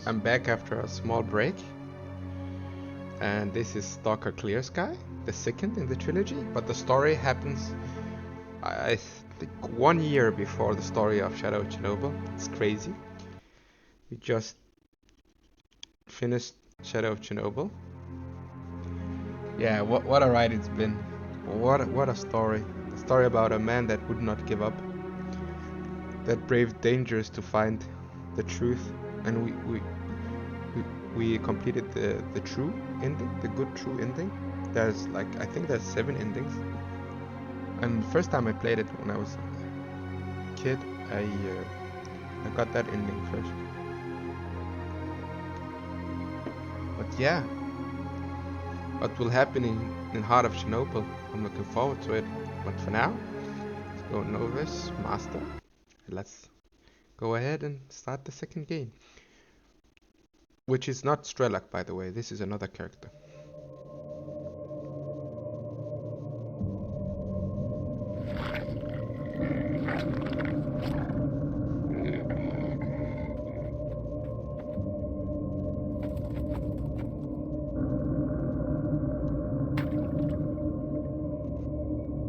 I'm back after a small break, and this is Stalker Clear Sky, the second in the trilogy, but the story happens, I think, 1 year before the story of Shadow of Chernobyl. It's crazy. We just finished Shadow of Chernobyl. Yeah, what a ride it's been. What a story. A story about a man that would not give up, that braved dangers to find the truth, and we completed the true ending, the good true ending. There's like, I think there's 7 endings. And the first time I played it when I was a kid, I got that ending first. But yeah, what will happen in Heart of Chernobyl? I'm looking forward to it. But for now, let's go Novice, Master. Let's go ahead and start the second game. Which is not Strelak, by the way. This is another character.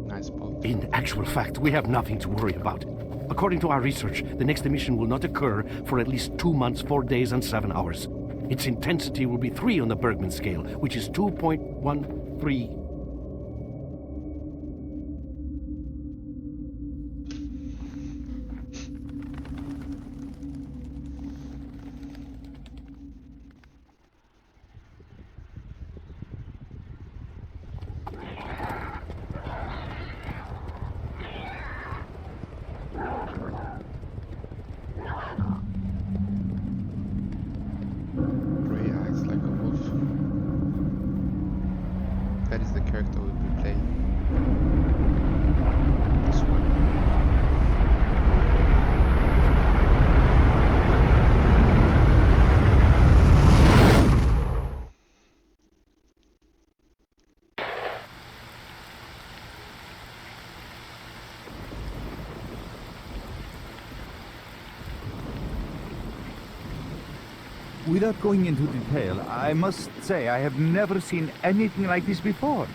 Nice bolt. In actual fact, we have nothing to worry about. According to our research, the next emission will not occur for at least 2 months, 4 days, and 7 hours. Its intensity will be 3 on the Bergman scale, which is 2.13. Grey eyes like a wolf. That is the character we'll be playing. This one. Without going into detail, I must say I have never seen anything like this before.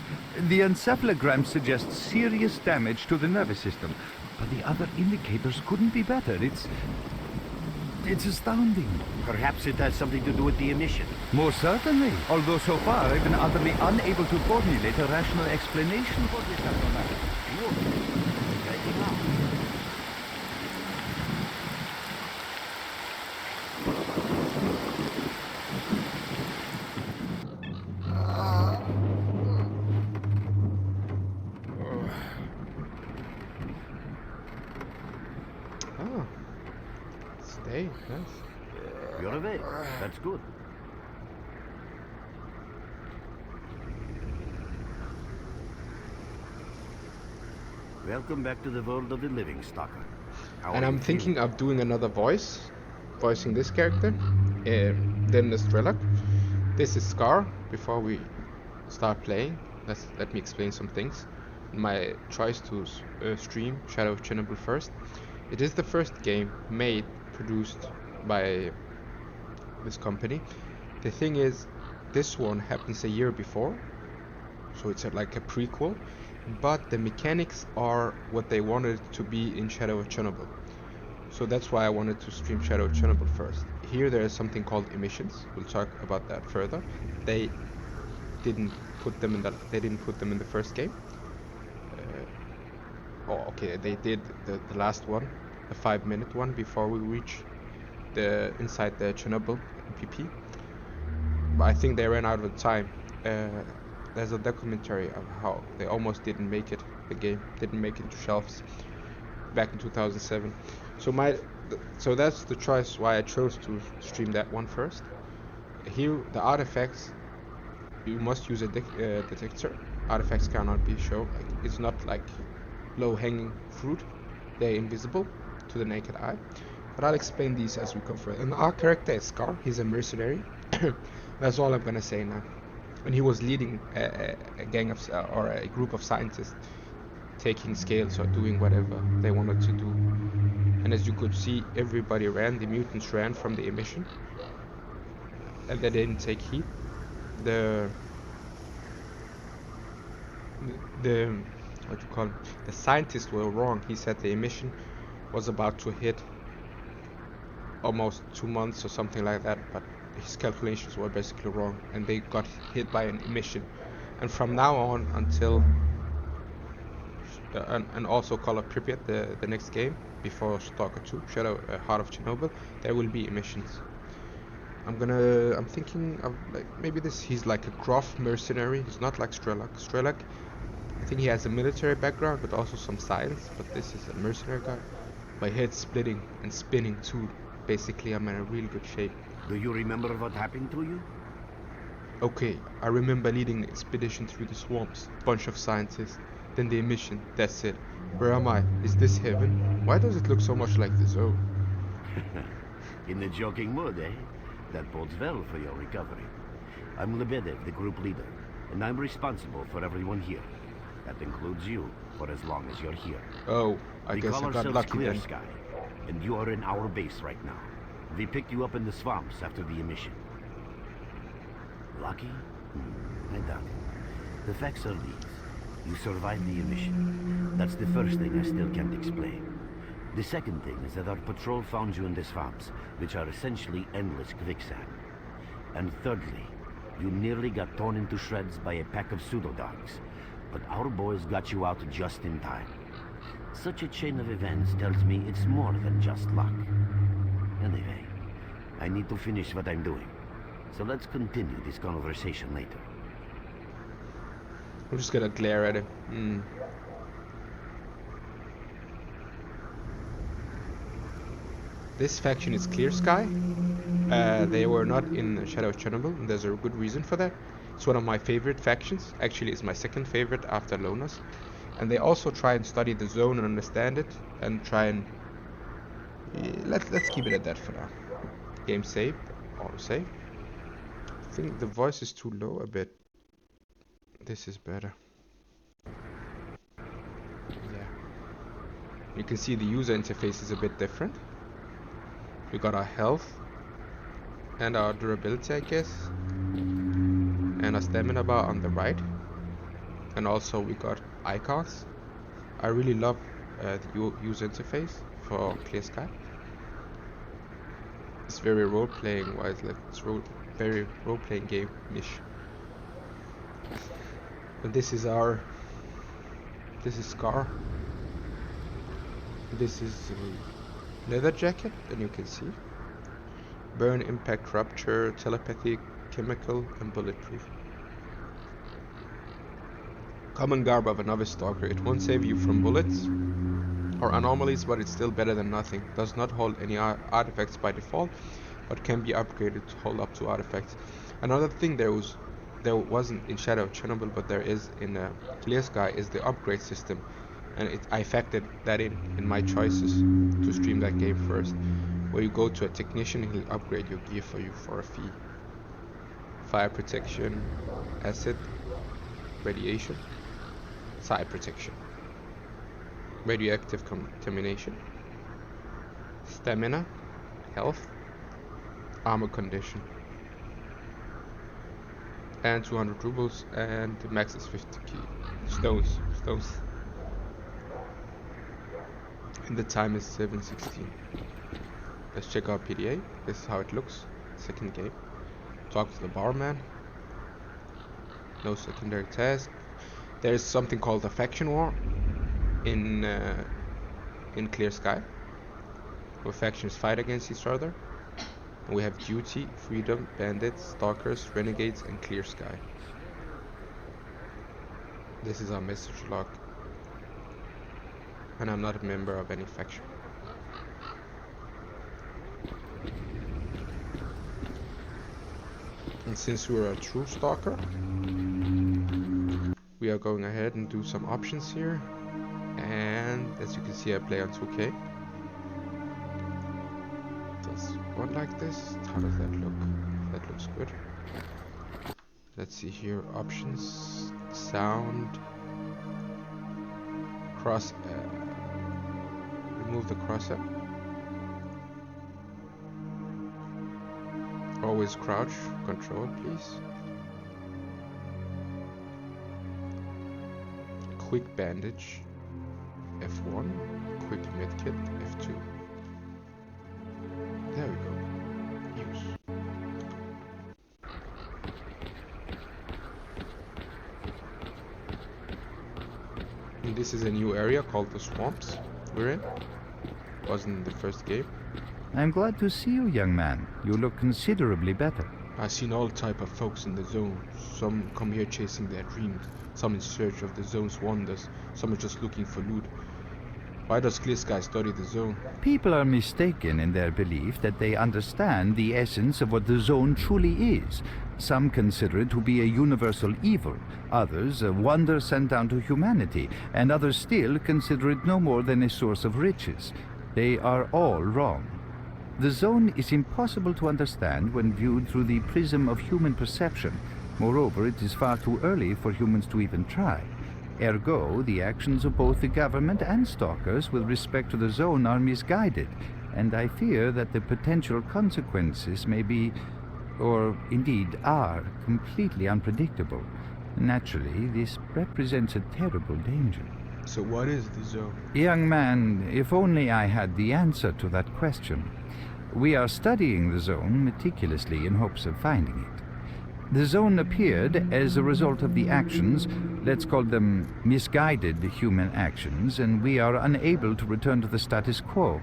The encephalogram suggests serious damage to the nervous system, but the other indicators couldn't be better. It's astounding. Perhaps it has something to do with the emission. Most certainly, although so far I've been utterly unable to formulate a rational explanation for this abnormality. Oh. Stay, yes. You're awake. That's good. Welcome back to the world of the living, Stalker. And I'm thinking of doing another voicing this character, then the Strelak. This is Scar. Before we start playing, let me explain some things. My choice to stream Shadow of Chernobyl first. It is the first game produced by this company. The thing is, this one happens a year before, so it's like a prequel, but the mechanics are what they wanted to be in Shadow of Chernobyl. So that's why I wanted to stream Shadow of Chernobyl first. Here there is something called emissions. We'll talk about that further. They didn't put them in the first game. Okay, they did the last one, the 5-minute one before we reach inside the Chernobyl PP. But I think they ran out of time. There's a documentary of how they almost didn't make it. The game didn't make it to shelves back in 2007. So that's the choice why I chose to stream that one first. Here, the artifacts, you must use a detector. Artifacts cannot be shown. It's not like low-hanging fruit. They're invisible to the naked eye. But I'll explain these as we go further. And our character is Scar. He's a mercenary. That's all I'm gonna say now. And he was leading a gang of or a group of scientists, taking scales or doing whatever they wanted to do. And as you could see, everybody ran. The mutants ran from the emission. and they didn't take heed. The the what you call it? The scientists were wrong. He said the emission was about to hit almost 2 months or something like that, but his calculations were basically wrong, and they got hit by an emission. And from now on until and also Call of Pripyat, the next game before Stalker 2, Shadow Heart of Chernobyl, there will be emissions. I'm thinking of like maybe he's like a gruff mercenary. He's not like Strelak. Strelak, I think he has a military background but also some science, but this is a mercenary guy. My head's splitting and spinning too. Basically, I'm in a real good shape. Do you remember what happened to you? Okay, I remember leading an expedition through the swamps, bunch of scientists, then the emission, that's it. Where am I? Is this heaven? Why does it look so much like the zone? In the joking mood, eh? That bodes well for your recovery. I'm Lebedev, the group leader, and I'm responsible for everyone here. That includes you, for as long as you're here. Oh, I guess I got lucky Clear then. Sky, and you are in our base right now. We picked you up in the swamps after the emission. Lucky? I doubt it. The facts are these. You survived the emission. That's the first thing I still can't explain. The second thing is that our patrol found you in the swamps, which are essentially endless quicksand. And thirdly, you nearly got torn into shreds by a pack of pseudo-dogs. But our boys got you out just in time. Such a chain of events tells me it's more than just luck. Anyway, I need to finish what I'm doing. So let's continue this conversation later. I'm just gonna glare at him. This faction is Clear Sky. They were not in Shadow of Chernobyl, and there's a good reason for that. It's one of my favorite factions. Actually, it's my second favorite after Lonas. And they also try and study the zone and understand it, and try and let's keep it at that for now. Game save, auto save. I think the voice is too low a bit. This is better. Yeah. You can see the user interface is a bit different. We got our health and our durability, I guess, and our stamina bar on the right, and also we got icons. I really love the user interface for Clear Sky. It's very role-playing wise, like it's very role-playing game-ish. And this is Scar. This is leather jacket, and you can see burn, impact, rupture, telepathy, chemical, and bulletproof. Common garb of a novice stalker. It won't save you from bullets or anomalies, but it's still better than nothing. Does not hold any artifacts by default, but can be upgraded to hold up to artifacts. Another thing there wasn't in Shadow of Chernobyl, but there is in Clear Sky, is the upgrade system, and I factored that in my choices to stream that game first. Where you go to a technician, he'll upgrade your gear for you for a fee. Fire protection, acid, radiation, side protection, radioactive contamination, stamina, health, armor condition, and 200 rubles, and the max is 50 stones. And the time is 7:16. Let's check out PDA. This is how it looks. Second game. Talk to the barman. No secondary task. There is something called a faction war in Clear Sky, where factions fight against each other. And we have duty, freedom, bandits, stalkers, renegades, and Clear Sky. This is our message log. And I'm not a member of any faction. And since we're a true stalker, we are going ahead and do some options here. And as you can see, I play on 2K. Does one like this? How does that look? That looks good. Let's see here, options, sound, remove the crosshair. Always crouch, control, please. Quick bandage, F1. Quick medkit, F2. There we go. Use. And this is a new area called the swamps we're in. Wasn't in the first game. I'm glad to see you, young man. You look considerably better. I've seen all type of folks in the zone. Some come here chasing their dreams, some in search of the zone's wonders, some are just looking for loot. Why does Gliska study the zone? People are mistaken in their belief that they understand the essence of what the zone truly is. Some consider it to be a universal evil, others a wonder sent down to humanity, and others still consider it no more than a source of riches. They are all wrong. The zone is impossible to understand when viewed through the prism of human perception. Moreover, it is far too early for humans to even try. Ergo, the actions of both the government and stalkers with respect to the zone are misguided, and I fear that the potential consequences may be, or indeed are, completely unpredictable. Naturally, this represents a terrible danger. So what is the zone? Young man, if only I had the answer to that question. We are studying the zone meticulously in hopes of finding it. The zone appeared as a result of the actions, let's call them misguided human actions, and we are unable to return to the status quo.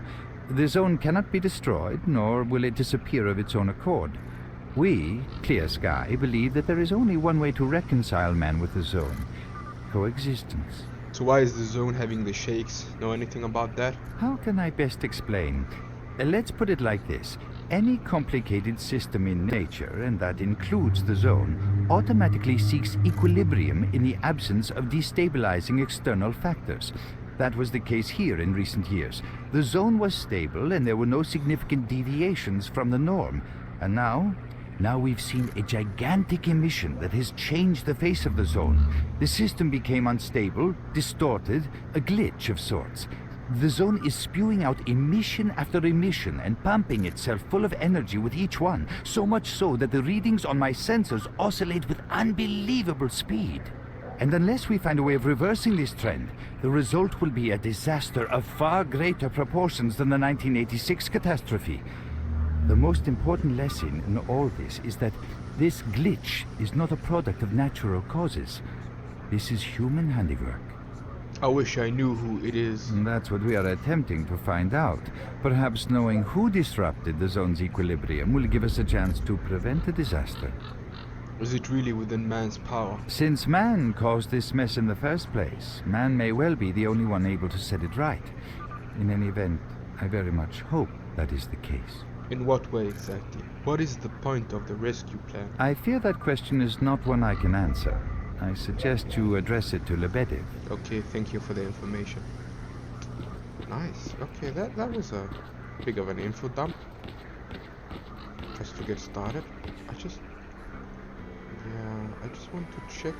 The zone cannot be destroyed, nor will it disappear of its own accord. We, Clear Sky, believe that there is only one way to reconcile man with the zone: coexistence. So why is the zone having the shakes? Know anything about that? How can I best explain? Let's put it like this. Any complicated system in nature, and that includes the zone, automatically seeks equilibrium in the absence of destabilizing external factors. That was the case here in recent years. The zone was stable and there were no significant deviations from the norm. And now we've seen a gigantic emission that has changed the face of the zone. The system became unstable, distorted, a glitch of sorts. The zone is spewing out emission after emission and pumping itself full of energy with each one, so much so that the readings on my sensors oscillate with unbelievable speed. And unless we find a way of reversing this trend, the result will be a disaster of far greater proportions than the 1986 catastrophe. The most important lesson in all this is that this glitch is not a product of natural causes. This is human handiwork. I wish I knew who it is. And that's what we are attempting to find out. Perhaps knowing who disrupted the zone's equilibrium will give us a chance to prevent a disaster. Is it really within man's power? Since man caused this mess in the first place, man may well be the only one able to set it right. In any event, I very much hope that is the case. In what way exactly? What is the point of the rescue plan? I fear that question is not one I can answer. I suggest you address it to MODDB. Okay, thank you for the information. Nice. Okay, that was a big of an info dump. Just to get started. I just want to check.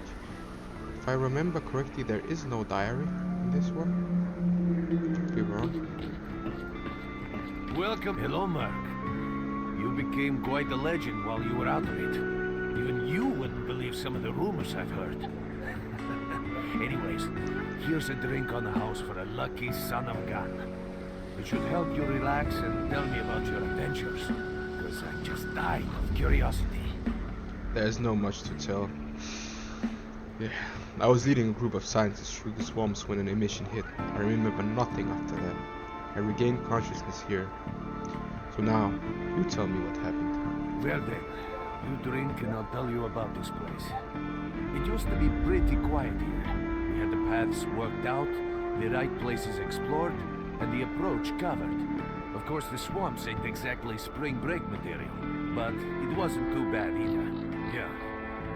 If I remember correctly, there is no diary in this one. Could be wrong. Welcome. Hello, Mark. You became quite a legend while you were out of it. Even you wouldn't believe some of the rumors I've heard. Anyways, here's a drink on the house for a lucky son of a gun. It should help you relax and tell me about your adventures, because I just died of curiosity. There's no much to tell. Yeah, I was leading a group of scientists through the swamps when an emission hit. I remember nothing after that. I regained consciousness here. So now, you tell me what happened. Well then, you drink and I'll tell you about this place. It used to be pretty quiet here. We had the paths worked out, the right places explored, and the approach covered. Of course, the swamps ain't exactly spring break material, but it wasn't too bad either. Yeah,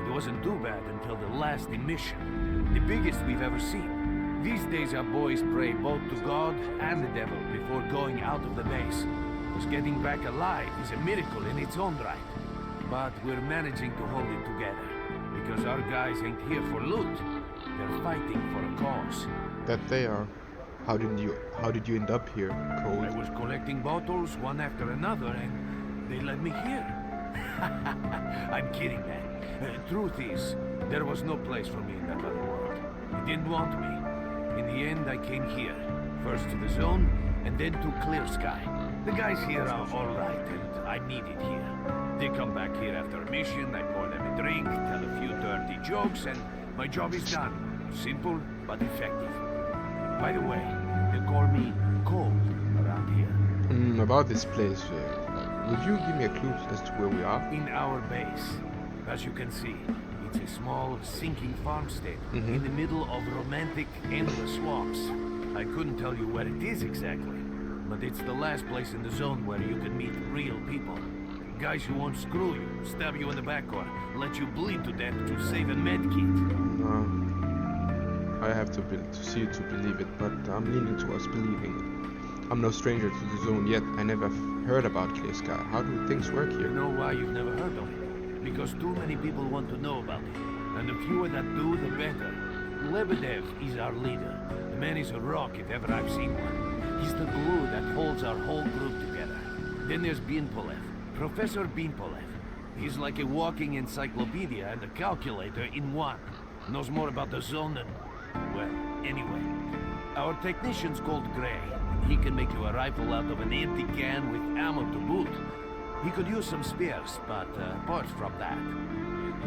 it wasn't too bad until the last emission, the biggest we've ever seen. These days our boys pray both to God and the devil before going out of the base. Because getting back alive is a miracle in its own right. But we're managing to hold it together. Because our guys ain't here for loot. They're fighting for a cause. That they are. How did you end up here, Cold? I was collecting bottles one after another and they led me here. I'm kidding, man. Truth is, there was no place for me in that other world. He didn't want me. In the end, I came here. First to the zone, and then to Clear Sky. The guys here are alright, and I'm needed here. They come back here after a mission, I pour them a drink, tell a few dirty jokes, and my job is done. Simple, but effective. By the way, they call me Cold around here. About this place, would you give me a clue as to where we are? In our base. As you can see, it's a small, sinking farmstead in the middle of romantic, endless swamps. I couldn't tell you where it is exactly, but it's the last place in the zone where you can meet real people. Guys who won't screw you, stab you in the back, or let you bleed to death to save a med kit. I have to see it to believe it, but I'm leaning towards believing it. I'm no stranger to the zone yet. I never heard about Clear Sky. How do things work here? You know why you've never heard of it? Because too many people want to know about it. And the fewer that do, the better. Lebedev is our leader. The man is a rock if ever I've seen one. He's the glue that holds our whole group together. Then there's Binpolev, Professor Binpolev. He's like a walking encyclopedia and a calculator in one. Knows more about the zone than... well, anyway. Our technician's called Gray. He can make you a rifle out of an empty can with ammo to boot. He could use some spares, but apart from that.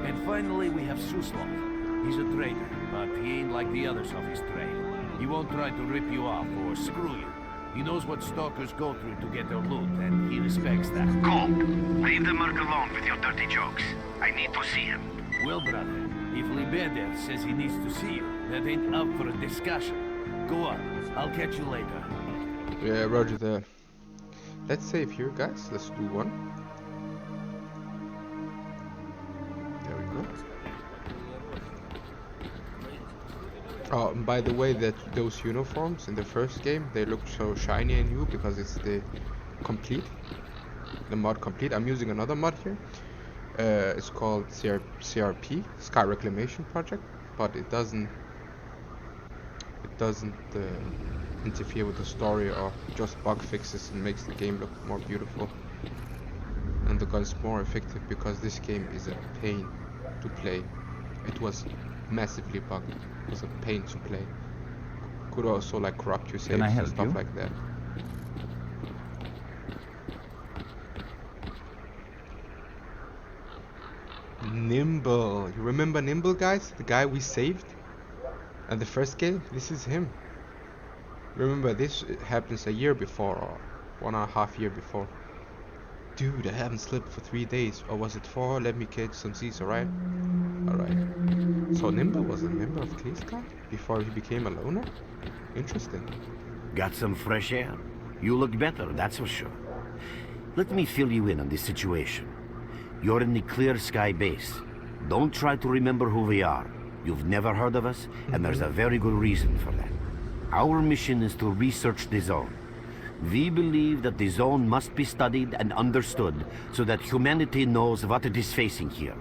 And finally we have Suslov. He's a trader, but he ain't like the others of his trade. He won't try to rip you off or screw you. He knows what stalkers go through to get their loot, and he respects that. Colt, leave the merc alone with your dirty jokes. I need to see him. Well, brother, if Lebedev says he needs to see you, that ain't up for a discussion. Go on, I'll catch you later. Yeah, roger that. Let's save here, guys. Let's do one. There we go. Oh, and by the way, those uniforms in the first game, they look so shiny and new because it's the mod complete. I'm using another mod here. It's called CRP, Sky Reclamation Project, but it doesn't interfere with the story or just bug fixes and makes the game look more beautiful. And the gun's more effective because this game is a pain to play. It was massively bugged. It was a pain to play. Could also like corrupt your saves and stuff like that. Nimble. You remember Nimble, guys? The guy we saved at the first game? This is him. Remember, this happens a year before, or 1.5 years before. Dude, I haven't slept for 3 days. Or was it 4? Let me catch some C's, alright? Alright. So Nimble was a member of Clear Sky before he became a loner? Interesting. Got some fresh air? You look better, that's for sure. Let me fill you in on this situation. You're in the Clear Sky base. Don't try to remember who we are. You've never heard of us, and there's a very good reason for that. Our mission is to research the zone. We believe that the zone must be studied and understood so that humanity knows what it is facing here.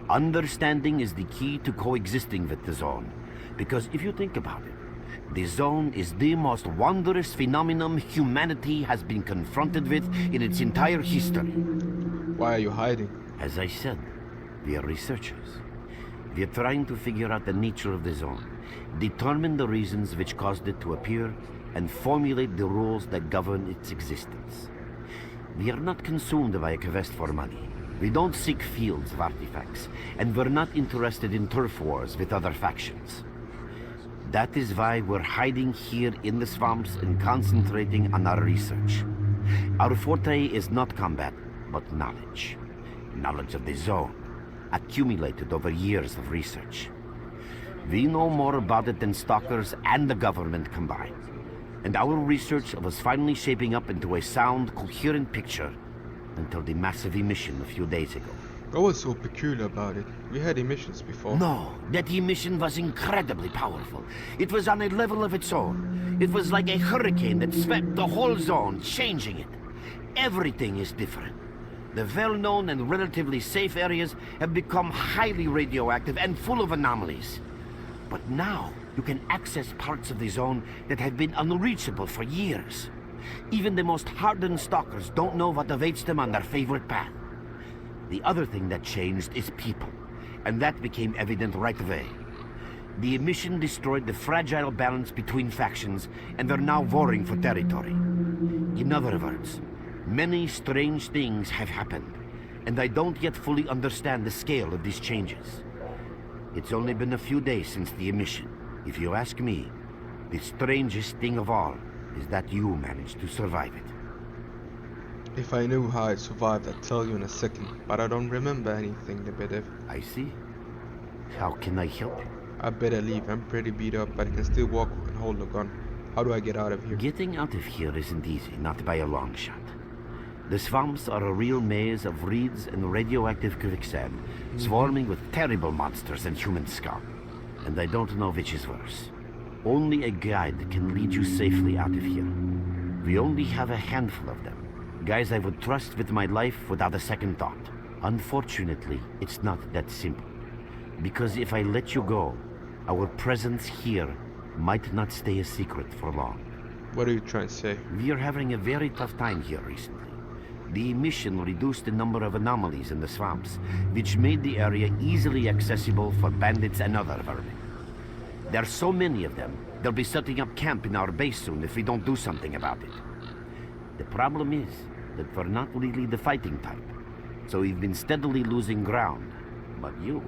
Understanding is the key to coexisting with the zone. Because if you think about it, the zone is the most wondrous phenomenon humanity has been confronted with in its entire history. Why are you hiding? As I said, we are researchers. We are trying to figure out the nature of the zone, determine the reasons which caused it to appear, and formulate the rules that govern its existence. We are not consumed by a quest for money. We don't seek fields of artifacts, and we're not interested in turf wars with other factions. That is why we're hiding here in the swamps and concentrating on our research. Our forte is not combat, but knowledge. Knowledge of the zone, accumulated over years of research. We know more about it than Stalkers and the government combined. And our research was finally shaping up into a sound, coherent picture until the massive emission a few days ago. What was so peculiar about it? We had emissions before. No, that emission was incredibly powerful. It was on a level of its own. It was like a hurricane that swept the whole zone, changing it. Everything is different. The well-known and relatively safe areas have become highly radioactive and full of anomalies. But now, you can access parts of the zone that have been unreachable for years. Even the most hardened stalkers don't know what awaits them on their favorite path. The other thing that changed is people, and that became evident right away. The emission destroyed the fragile balance between factions, and they're now warring for territory. In other words, many strange things have happened, and I don't yet fully understand the scale of these changes. It's only been a few days since the emission. If you ask me, the strangest thing of all is that you managed to survive it. If I knew how I survived, I'd tell you in a second, but I don't remember anything, Lebedev. I see. How can I help you? I better leave. I'm pretty beat up, but I can still walk and hold a gun. How do I get out of here? Getting out of here isn't easy, not by a long shot. The swamps are a real maze of reeds and radioactive quicksand, swarming with terrible monsters and human scum. And I don't know which is worse. Only a guide can lead you safely out of here. We only have a handful of them. Guys I would trust with my life without a second thought. Unfortunately, it's not that simple. Because if I let you go, our presence here might not stay a secret for long. What are you trying to say? We are having a very tough time here recently. The emission reduced the number of anomalies in the swamps, which made the area easily accessible for bandits and other vermin. There are so many of them, they'll be setting up camp in our base soon if we don't do something about it. The problem is that we're not really the fighting type, so we've been steadily losing ground. But you,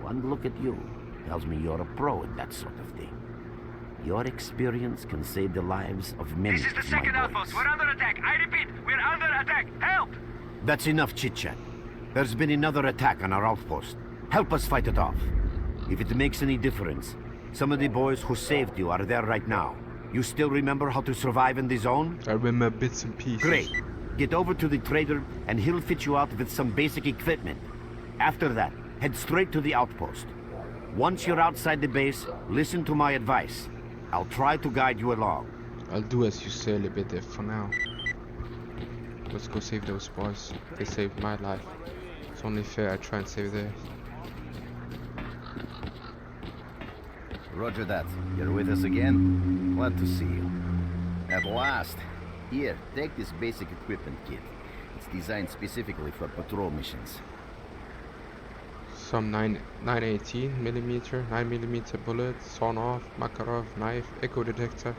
one look at you, tells me you're a pro in that sort of thing. Your experience can save the lives of many. This is the second outpost. We're under attack. I repeat, we're under attack. Help! That's enough chit-chat. There's been another attack on our outpost. Help us fight it off. If it makes any difference, some of the boys who saved you are there right now. You still remember how to survive in the zone? I remember bits and pieces. Great. Get over to the trader and he'll fit you out with some basic equipment. After that, head straight to the outpost. Once you're outside the base, listen to my advice. I'll try to guide you along. I'll do as you say, Lebedev, for now. Let's go save those boys. They saved my life. It's only fair I try and save theirs. Roger that. You're with us again? Glad to see you. At last. Here, take this basic equipment kit. It's designed specifically for patrol missions. Some 918 millimeter, 9mm bullet, sawn off, Makarov knife, echo detector,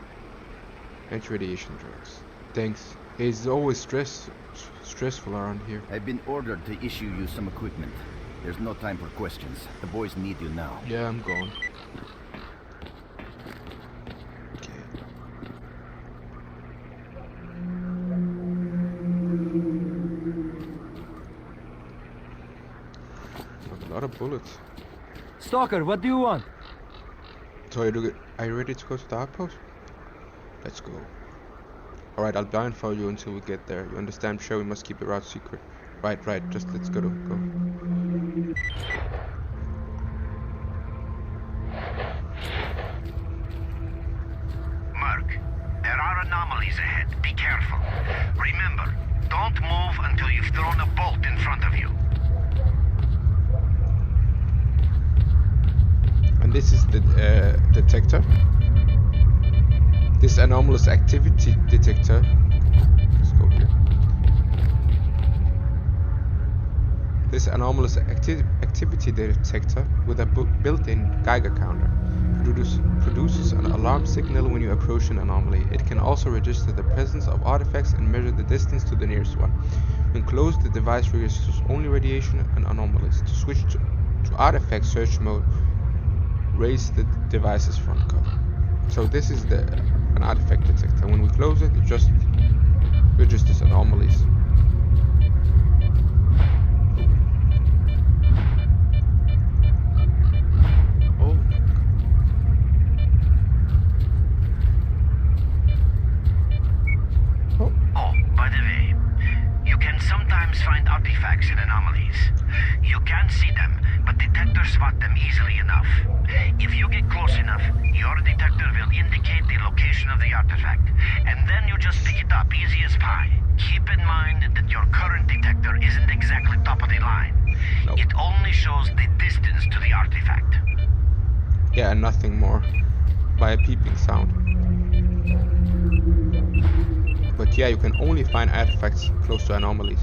and radiation drugs. Thanks. It's always stressful around here. I've been ordered to issue you some equipment. There's no time for questions. The boys need you now. Yeah, I'm going. Okay. A lot of bullets. Stalker, what do you want? So are you ready to go to the outpost? Let's go. Alright, I'll blindfold you until we get there. You understand? Sure, we must keep the route secret. Right, just let's go. Merc, there are anomalies ahead. Be careful. Remember, don't move until you've thrown a bolt in front of you. And this is the detector. This anomalous activity detector. Let's go here. This anomalous activity detector with a built-in Geiger counter produces an alarm signal when you approach an anomaly. It can also register the presence of artifacts and measure the distance to the nearest one. When closed, the device registers only radiation and anomalies. To switch to artifact search mode, raise the device's front cover. So this is an artifact detector. When we close it, it just registers anomalies. Oh, by the way, you can sometimes find artifacts in anomalies. You can't see them, but detectors spot them easily enough. If you get close enough, your detector will indicate the location of the artifact, and then you just pick it up easy as pie. Keep in mind that your current detector isn't exactly top of the line. Nope. It only shows the distance to the artifact. Yeah, and nothing more. By a peeping sound. But yeah, you can only find artifacts close to anomalies.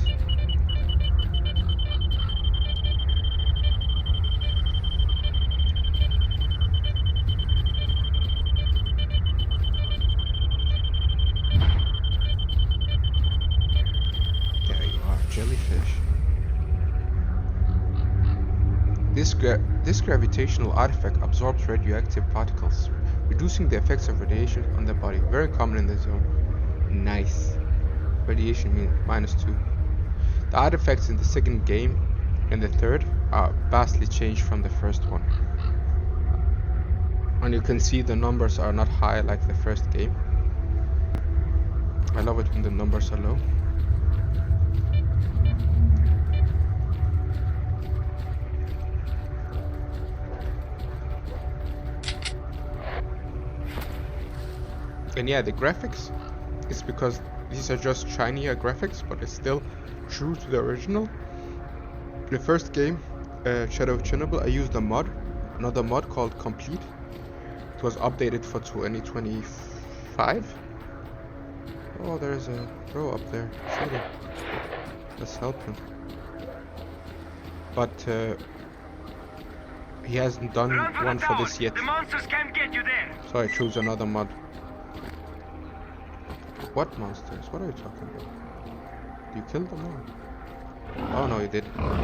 This gravitational artifact absorbs radioactive particles, reducing the effects of radiation on the body. Very common in the zone. Nice. Radiation means -2. The artifacts in the second game and the third are vastly changed from the first one. And you can see the numbers are not high like the first game. I love it when the numbers are low. And yeah, the graphics is because these are just shinier graphics, but it's still true to the original. The first game, Shadow of Chernobyl, I used another mod called Complete. It was updated for 2025. Oh, there's a bro up there shooting. Let's help him. But he hasn't done one for this yet. The monsters can't get you there. So I choose another mod. What monsters? What are you talking about? You killed them all. Oh no, you did. Oh,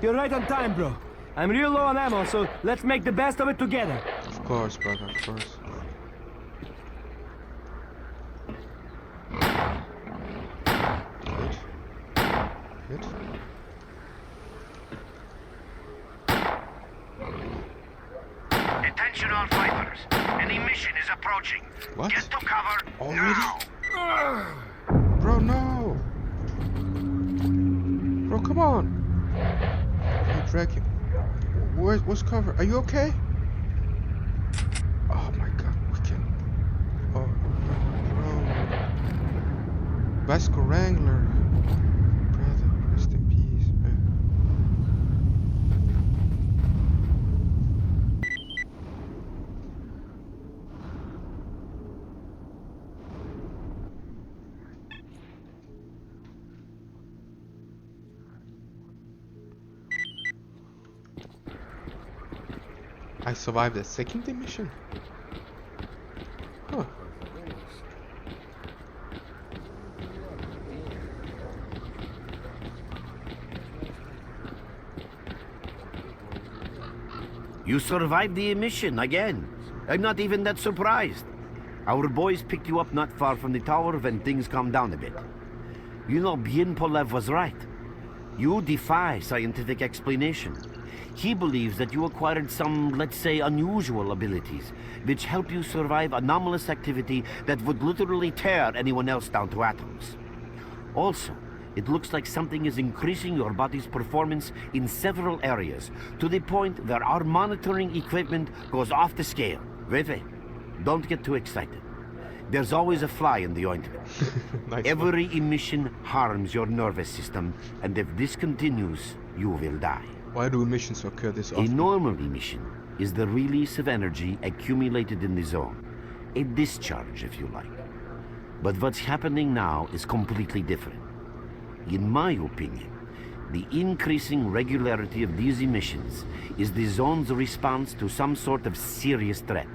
You're right on time, bro. I'm real low on ammo, so let's make the best of it together. of course, brother, of course. Hit. Attention all fighters. An emission is approaching. What? Get to cover Already? now. Bro, no! Bro, come on! You drag him. What's cover? Are you okay? Oh my god, we can. Oh, bro. Vasco Wrangler. Brother, rest in peace, man. I survived the second emission? Huh. You survived the emission again. I'm not even that surprised. Our boys picked you up not far from the tower when things calmed down a bit. You know, Bien Polev was right. You defy scientific explanation. He believes that you acquired some, let's say, unusual abilities, which help you survive anomalous activity that would literally tear anyone else down to atoms. Also, it looks like something is increasing your body's performance in several areas, to the point where our monitoring equipment goes off the scale. Wait, don't get too excited. There's always a fly in the ointment. Nice Every emission harms your nervous system, and if this continues, you will die. Why do emissions occur this A often? normal emission is the release of energy accumulated in the zone. A discharge, if you like. But what's happening now is completely different. In my opinion, the increasing regularity of these emissions is the zone's response to some sort of serious threat,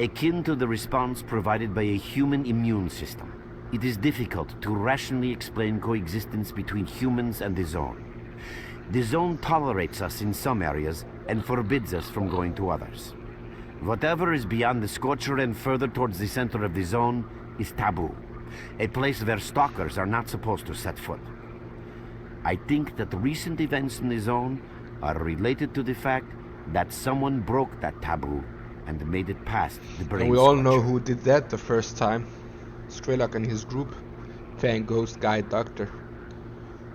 akin to the response provided by a human immune system. It is difficult to rationally explain coexistence between humans and the zone. The zone tolerates us in some areas and forbids us from going to others. Whatever is beyond the Scorcher and further towards the center of the zone is taboo, a place where stalkers are not supposed to set foot. I think that recent events in the zone are related to the fact that someone broke that taboo and made it past the brain And we all know Scorcher. who did that the first time. Strelak and his group. Fan Ghost Guy Doctor.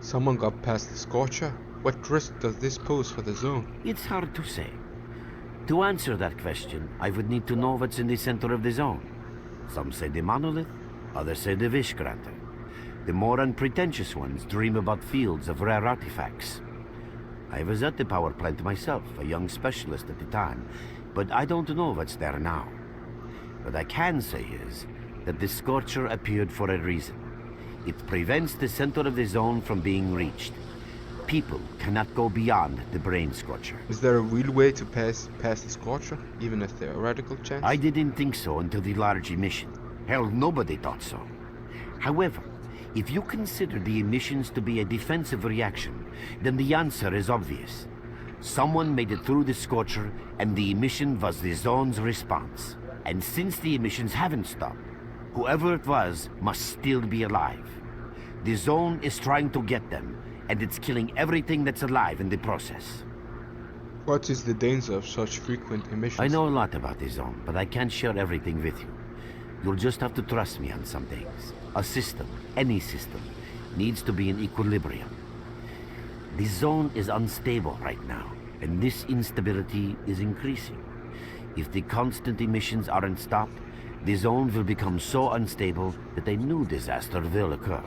Someone got past the Scorcher. What risk does this pose for the zone? It's hard to say. To answer that question, I would need to know what's in the center of the zone. Some say the monolith, others say the Vishgranter. The more unpretentious ones dream about fields of rare artifacts. I was at the power plant myself, a young specialist at the time, but I don't know what's there now. What I can say is that the Scorcher appeared for a reason. It prevents the center of the zone from being reached. People cannot go beyond the brain Scorcher. Is there a real way to pass the Scorcher? Even a theoretical chance? I didn't think so until the large emission. Hell, nobody thought so. However, if you consider the emissions to be a defensive reaction, then the answer is obvious. Someone made it through the Scorcher, and the emission was the zone's response. And since the emissions haven't stopped, whoever it was must still be alive. The zone is trying to get them, and it's killing everything that's alive in the process. What is the danger of such frequent emissions? I know a lot about the zone, but I can't share everything with you. You'll just have to trust me on some things. A system, any system, needs to be in equilibrium. The zone is unstable right now, and this instability is increasing. If the constant emissions aren't stopped, the zone will become so unstable that a new disaster will occur.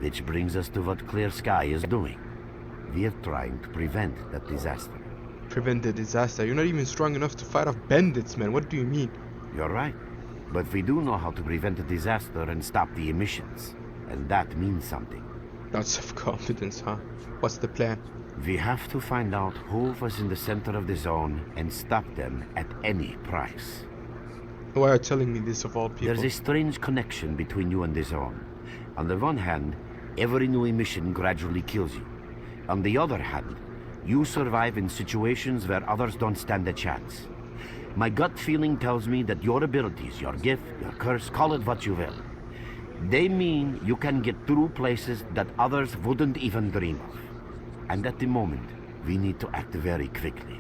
Which brings us to what Clear Sky is doing. We are trying to prevent that disaster. Prevent the disaster? You're not even strong enough to fight off bandits, man. What do you mean? You're right. But we do know how to prevent a disaster and stop the emissions. And that means something. Lots of confidence, huh? What's the plan? We have to find out who was in the center of the zone and stop them at any price. Why are you telling me this of all people? There's a strange connection between you and the zone. On the one hand, every new emission gradually kills you. On the other hand, you survive in situations where others don't stand a chance. My gut feeling tells me that your abilities, your gift, your curse, call it what you will, they mean you can get through places that others wouldn't even dream of. And at the moment, we need to act very quickly.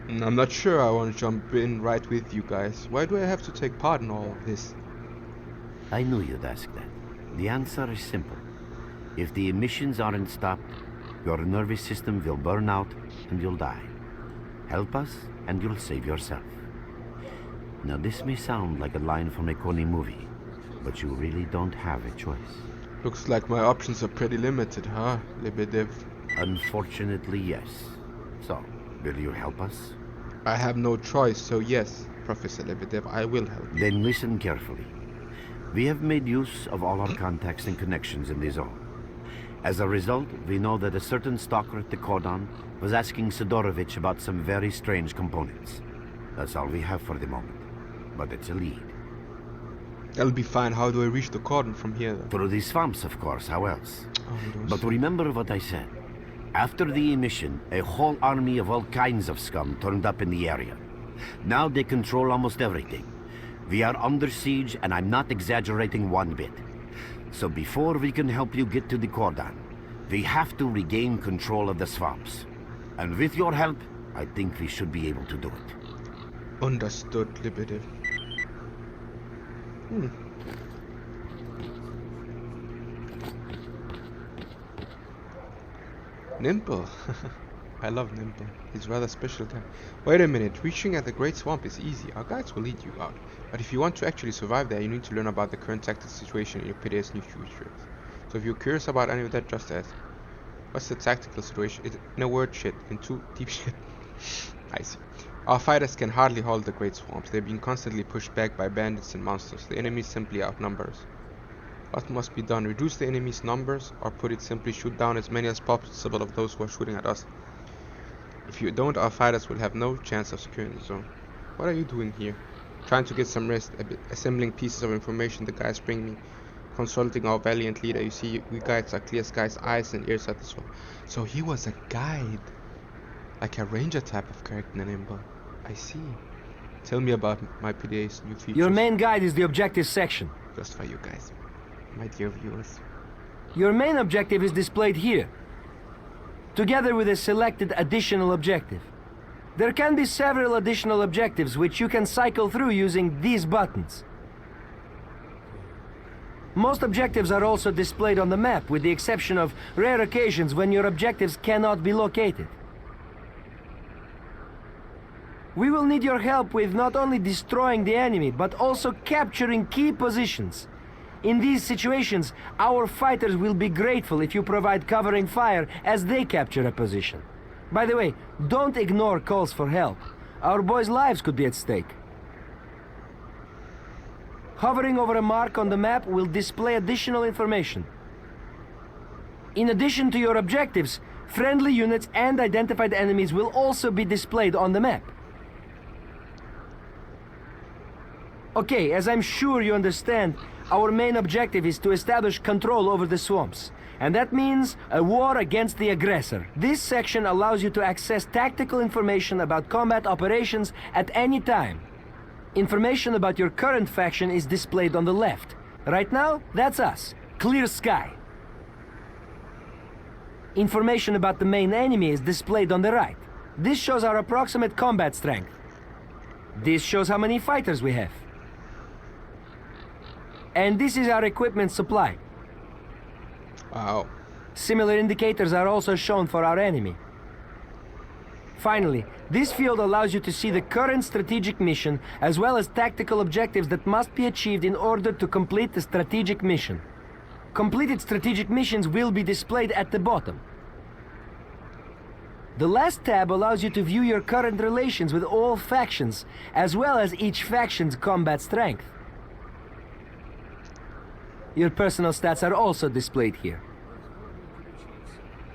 I'm not sure I want to jump in right with you guys. Why do I have to take part in all of this? I knew you'd ask that. The answer is simple. If the emissions aren't stopped, your nervous system will burn out and you'll die. Help us and you'll save yourself. Now this may sound like a line from a corny movie, but you really don't have a choice. Looks like my options are pretty limited, huh, Lebedev? Unfortunately, yes. So, will you help us? I have no choice, so yes, Professor Lebedev, I will help. Then listen carefully. We have made use of all our contacts and connections in the zone. As a result, we know that a certain stalker at the cordon was asking Sidorovich about some very strange components. That's all we have for the moment. But it's a lead. That'll be fine. How do I reach the cordon from here, then? Through the swamps, of course. How else? Oh, But remember what I said. After the emission, a whole army of all kinds of scum turned up in the area. Now they control almost everything. We are under siege, and I'm not exaggerating one bit. So before we can help you get to the cordon, we have to regain control of the swamps. And with your help, I think we should be able to do it. Understood, Lebedev. Nimble. I love Nimble. He's rather special guy. Wait a minute. Reaching at the Great Swamp is easy. Our guides will lead you out. But if you want to actually survive there, you need to learn about the current tactical situation in your PDS new futures. So if you're curious about any of that, just ask. What's the tactical situation? In a word, shit. In two deep shit. I see. Our fighters can hardly hold the Great Swamps. They're being constantly pushed back by bandits and monsters. The enemy simply outnumbers. What must be done? Reduce the enemy's numbers, or put it simply, shoot down as many as possible of those who are shooting at us. If you don't, our fighters will have no chance of securing the zone. What are you doing here? Trying to get some rest, assembling pieces of information the guys bring me. Consulting our valiant leader. You see, we guides are Clear Sky's eyes and ears at this one. So he was a guide. Like a ranger type of character, Nimble. I see. Tell me about my PDA's new features. Your main guide is the objective section. Just for you guys, my dear viewers. Your main objective is displayed here, together with a selected additional objective. There can be several additional objectives which you can cycle through using these buttons. Most objectives are also displayed on the map, with the exception of rare occasions when your objectives cannot be located. We will need your help with not only destroying the enemy, but also capturing key positions. In these situations, our fighters will be grateful if you provide covering fire as they capture a position. By the way, don't ignore calls for help. Our boys' lives could be at stake. Hovering over a mark on the map will display additional information. In addition to your objectives, friendly units and identified enemies will also be displayed on the map. Okay, as I'm sure you understand, our main objective is to establish control over the swamps. And that means a war against the aggressor. This section allows you to access tactical information about combat operations at any time. Information about your current faction is displayed on the left. Right now, that's us. Clear sky. Information about the main enemy is displayed on the right. This shows our approximate combat strength. This shows how many fighters we have. And this is our equipment supply. Wow. Similar indicators are also shown for our enemy. Finally, this field allows you to see the current strategic mission as well as tactical objectives that must be achieved in order to complete the strategic mission. Completed strategic missions will be displayed at the bottom. The last tab allows you to view your current relations with all factions, as well as each faction's combat strength. Your personal stats are also displayed here.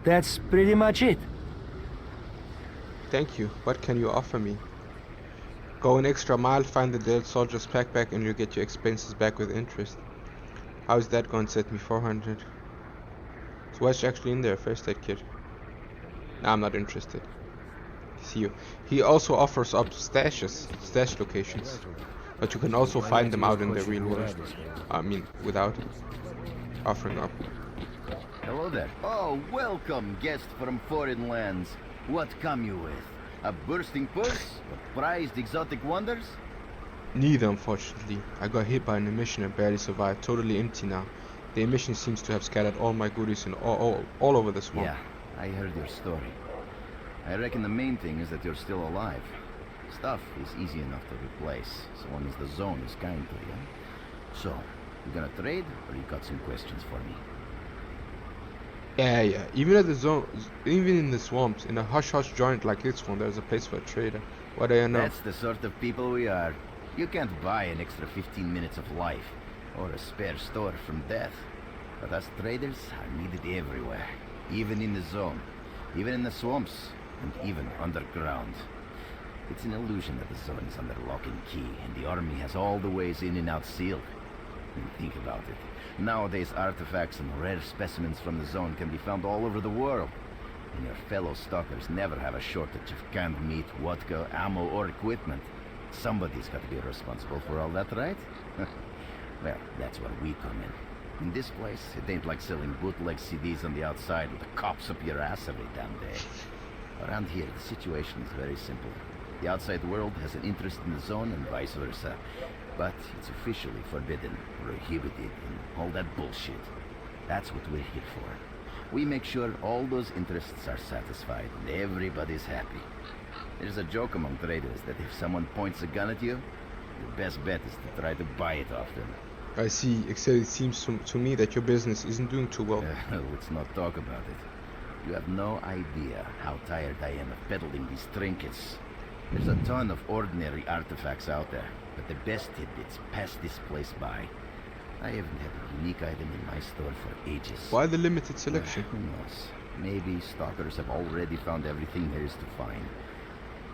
That's pretty much it. Thank you. What can you offer me? Go an extra mile, find the dead soldier's backpack, and you'll get your expenses back with interest. How's that going to set me 400? So what's actually in there? First aid kit. Nah, I'm not interested. See you. He also offers up stash locations, but you can also find them out in the real world. I mean, without offering up. Hello there. Oh, welcome, guest from foreign lands. What come you with? A bursting purse? A prized exotic wonders? Neither, unfortunately. I got hit by an emission and barely survived. Totally empty now. The emission seems to have scattered all my goodies in all over the swamp. Yeah, I heard your story. I reckon the main thing is that you're still alive. Stuff is easy enough to replace, so long as the zone is kind to you. So, you gonna trade, or you got some questions for me? Yeah. Even at the zone, even in the swamps, in a hush-hush joint like this one, there's a place for a trader. What do you know? That's the sort of people we are. You can't buy an extra 15 minutes of life, or a spare store from death. But us traders are needed everywhere, even in the zone, even in the swamps, and even underground. It's an illusion that the zone is under lock and key, and the army has all the ways in and out sealed. And think about it. Nowadays, artifacts and rare specimens from the zone can be found all over the world. And your fellow stalkers never have a shortage of canned meat, vodka, ammo, or equipment. Somebody's got to be responsible for all that, right? Well, that's where we come in. In this place, it ain't like selling bootleg CDs on the outside with the cops up your ass every damn day. Around here, the situation is very simple. The outside world has an interest in the zone and vice versa. But it's officially forbidden, prohibited, and all that bullshit. That's what we're here for. We make sure all those interests are satisfied and everybody's happy. There's a joke among traders that if someone points a gun at you, your best bet is to try to buy it off them. I see, except it seems to me that your business isn't doing too well. Let's not talk about it. You have no idea how tired I am of peddling these trinkets. There's a ton of ordinary artifacts out there, but the best tidbits pass this place by. I haven't had a unique item in my store for ages. Why the limited selection? Who knows? Maybe stalkers have already found everything there is to find.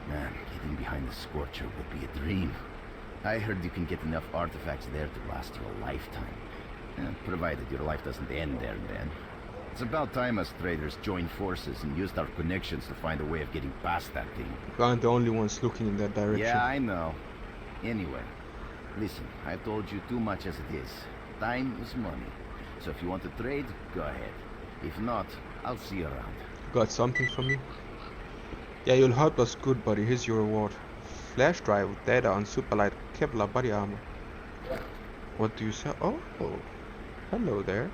Man, getting behind the Scorcher would be a dream. I heard you can get enough artifacts there to last you a lifetime. Provided your life doesn't end there and then. It's about time us traders joined forces and used our connections to find a way of getting past that thing. We aren't the only ones looking in that direction. Yeah, I know. Anyway, listen, I've told you too much as it is. Time is money. So if you want to trade, go ahead. If not, I'll see you around. Got something from me? Yeah, you'll help us good, buddy. Here's your reward. Flash drive with data on super light Kevlar body armor. What do you say? Oh, hello there.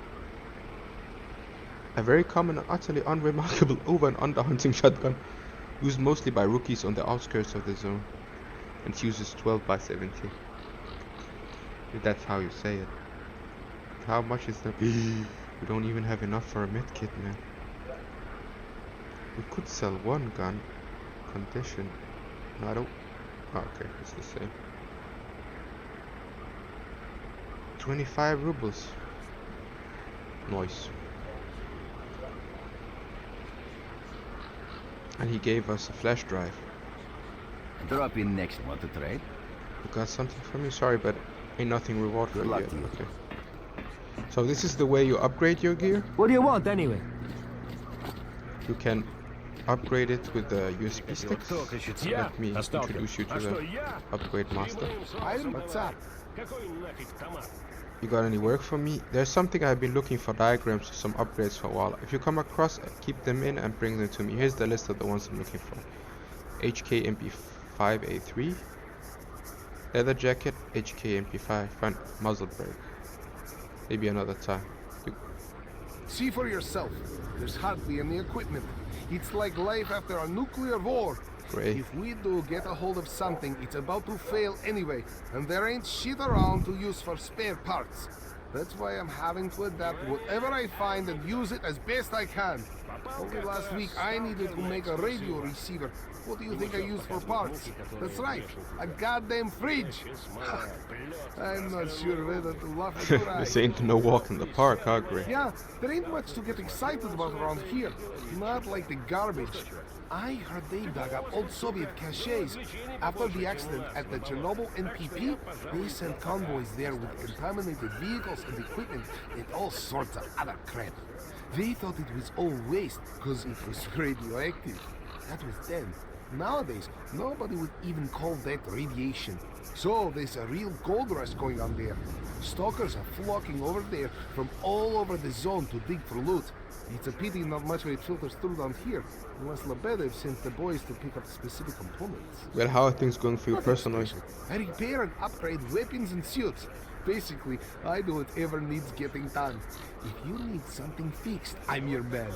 A very common and utterly unremarkable over and under hunting shotgun, used mostly by rookies on the outskirts of the zone, and fuses 12x70. If that's how you say it. How much is that? We don't even have enough for a medkit, man. We could sell one gun. Condition. No, I don't. Oh, okay, it's the same. 25 rubles. Nice. And he gave us a flash drive. Drop in next. Want to trade? You got something for me? Sorry, but ain't nothing reward for Good you luck yet. to you. Okay. So this is the way you upgrade your gear. What do you want anyway? You can upgrade it with the USB sticks. Let me Stalker. introduce you to the upgrade master. What's up? You got any work for me? There's something I've been looking for diagrams of some upgrades for a while. If you come across, keep them in and bring them to me. Here's the list of the ones I'm looking for. HK MP5A3, leather jacket, HK MP5, front muzzle brake. Maybe another time. See for yourself. There's hardly any equipment. It's like life after a nuclear war. Great. If we do get a hold of something, it's about to fail anyway, and there ain't shit around to use for spare parts. That's why I'm having to adapt whatever I find and use it as best I can. Only last week I needed to make a radio receiver. What do you think I used for parts? That's right, a goddamn fridge. I'm not sure whether to laugh or cry. This ain't no walk in the park, huh, Gray? Yeah, there ain't much to get excited about around here. Not like the garbage. I heard they dug up old Soviet caches. After the accident at the Chernobyl NPP, they sent convoys there with contaminated vehicles and equipment and all sorts of other crap. They thought it was all waste because it was radioactive. That was then. Nowadays, nobody would even call that radiation. So there's a real gold rush going on there. Stalkers are flocking over there from all over the zone to dig for loot. It's a pity not much of it filters through down here, unless Lebedev sends the boys to pick up specific components. Well, how are things going for you personally? I repair and upgrade weapons and suits. Basically, I do whatever needs getting done. If you need something fixed, I'm your man.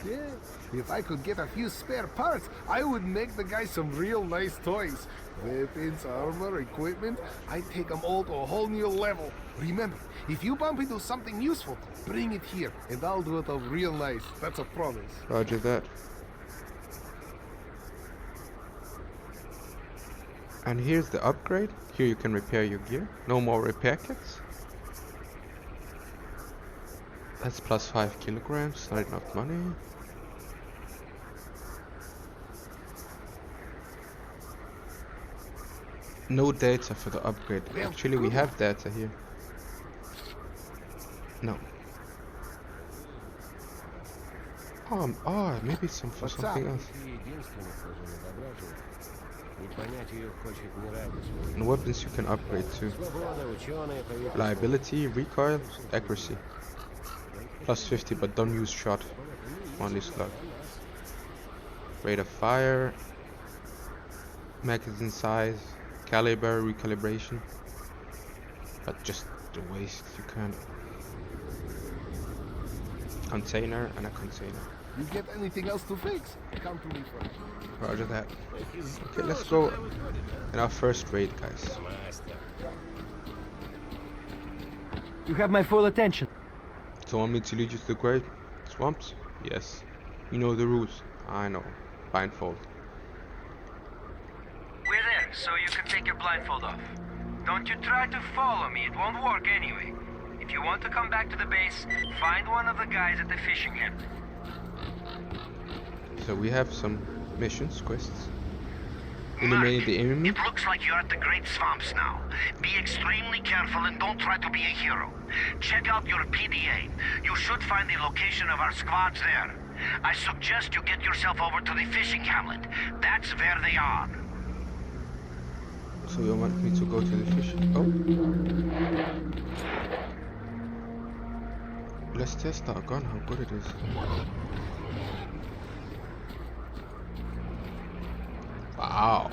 Yeah, if I could get a few spare parts, I would make the guys some real nice toys. Weapons, armor, equipment, I take them all to a whole new level. Remember, if you bump into something useful, bring it here, and I'll do it up real nice. That's a promise. Roger that. And here's the upgrade. Here you can repair your gear. No more repair kits. That's plus 5 kilograms, not enough money. No data for the upgrade. Actually, we have data here. No. Maybe some for something else. And weapons you can upgrade to. Reliability, recoil, accuracy. Plus 50, but don't use shot. Only slug. Rate of fire. Magazine size. Caliber, recalibration. But just the waste you can. Container and a container. You get anything else to fix? Come to me first. Roger that. Okay, let's go in our first raid, guys. You have my full attention. So want me to lead you to the great swamps? Yes. You know the routes. I know. Blindfold. We're there, so you can take your blindfold off. Don't you try to follow me, it won't work anyway. If you want to come back to the base, find one of the guys at the fishing hamlet. So we have some missions, quests. Eliminate the enemy. It looks like you're at the Great Swamps now. Be extremely careful and don't try to be a hero. Check out your PDA. You should find the location of our squads there. I suggest you get yourself over to the fishing hamlet. That's where they are. So you want me to go to the fish? Oh. Let's test our gun, how good it is. Wow.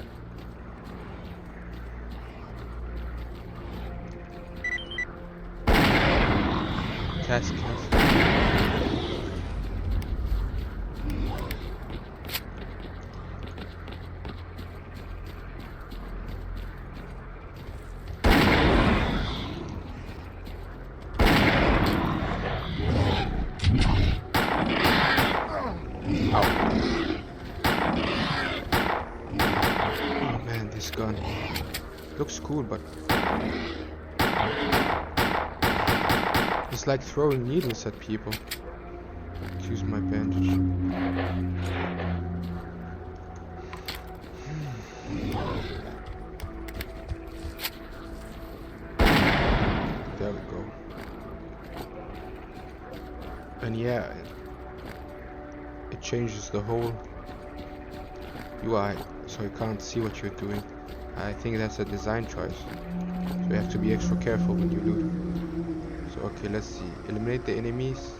Task. Gun looks cool, but it's like throwing needles at people. Excuse my bandage. And yeah, it changes the whole UI, so you can't see what you're doing. I think that's a design choice, so you have to be extra careful when you loot. So okay, let's see. Eliminate the enemies.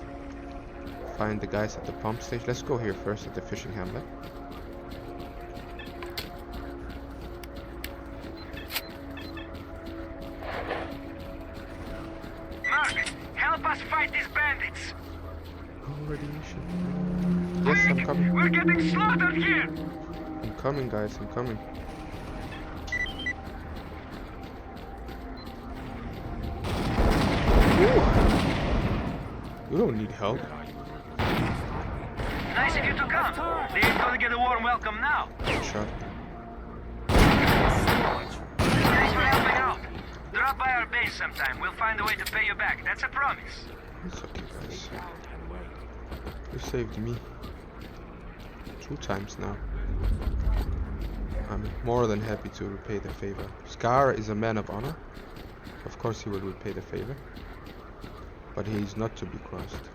Find the guys at the pump station. Let's go here first at the fishing hamlet. Mark, help us fight these bandits. Already mission. Yes, I'm coming. We're getting slaughtered here. I'm coming, guys. I'm coming. You don't need help. Nice of you to come. They ain't gonna get a warm welcome now. Good shot. Thanks for helping out. Drop by our base sometime. We'll find a way to pay you back. That's a promise. It's okay, guys. You saved me 2 times now. I'm more than happy to repay the favor. Scar is a man of honor. Of course he will repay the favor. But he is not to be crossed.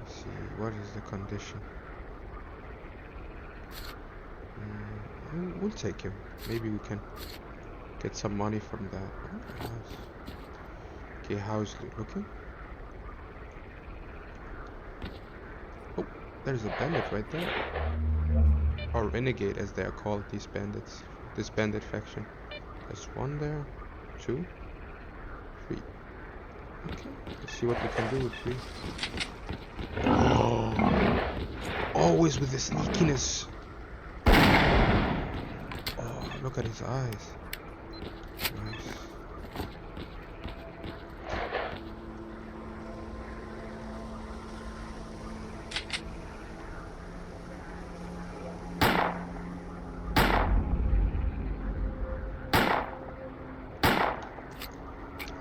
Let's see, what is the condition? We'll take him. Maybe we can get some money from that. Oh, nice. Okay, how's it looking? Oh, there's a bandit right there. Or renegade as they are called, these bandits. This bandit faction. There's 1 there, 2, 3. Okay, let's see what we can do with 3. Oh, always with the sneakiness. Oh, look at his eyes. Nice.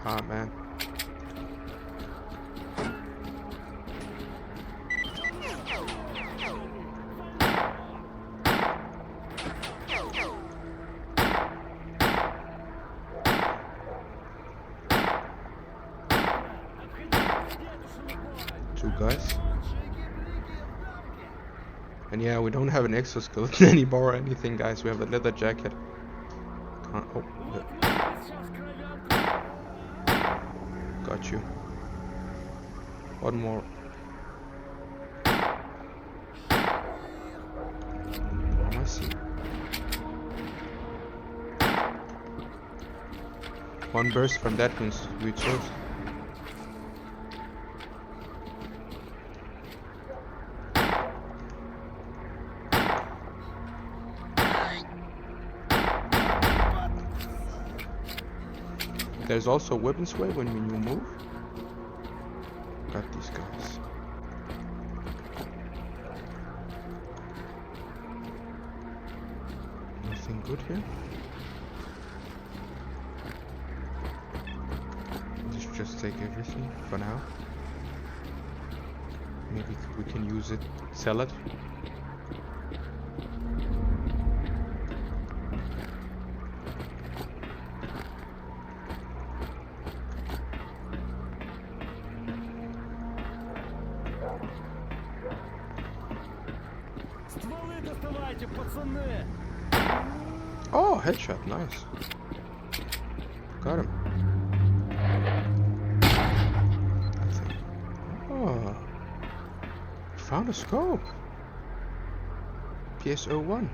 Ah, man. Two guys. And yeah, we don't have an exoskeleton anymore or anything, guys. We have a leather jacket. Can't, oh, got you. One more. I see. One burst from that means we chose. There's also weapon sway when you move. Got these guys. Nothing good here. Let's just take everything for now. Maybe we can use it, sell it. Oh, headshot, nice. Got him. Oh, found a scope. PS01,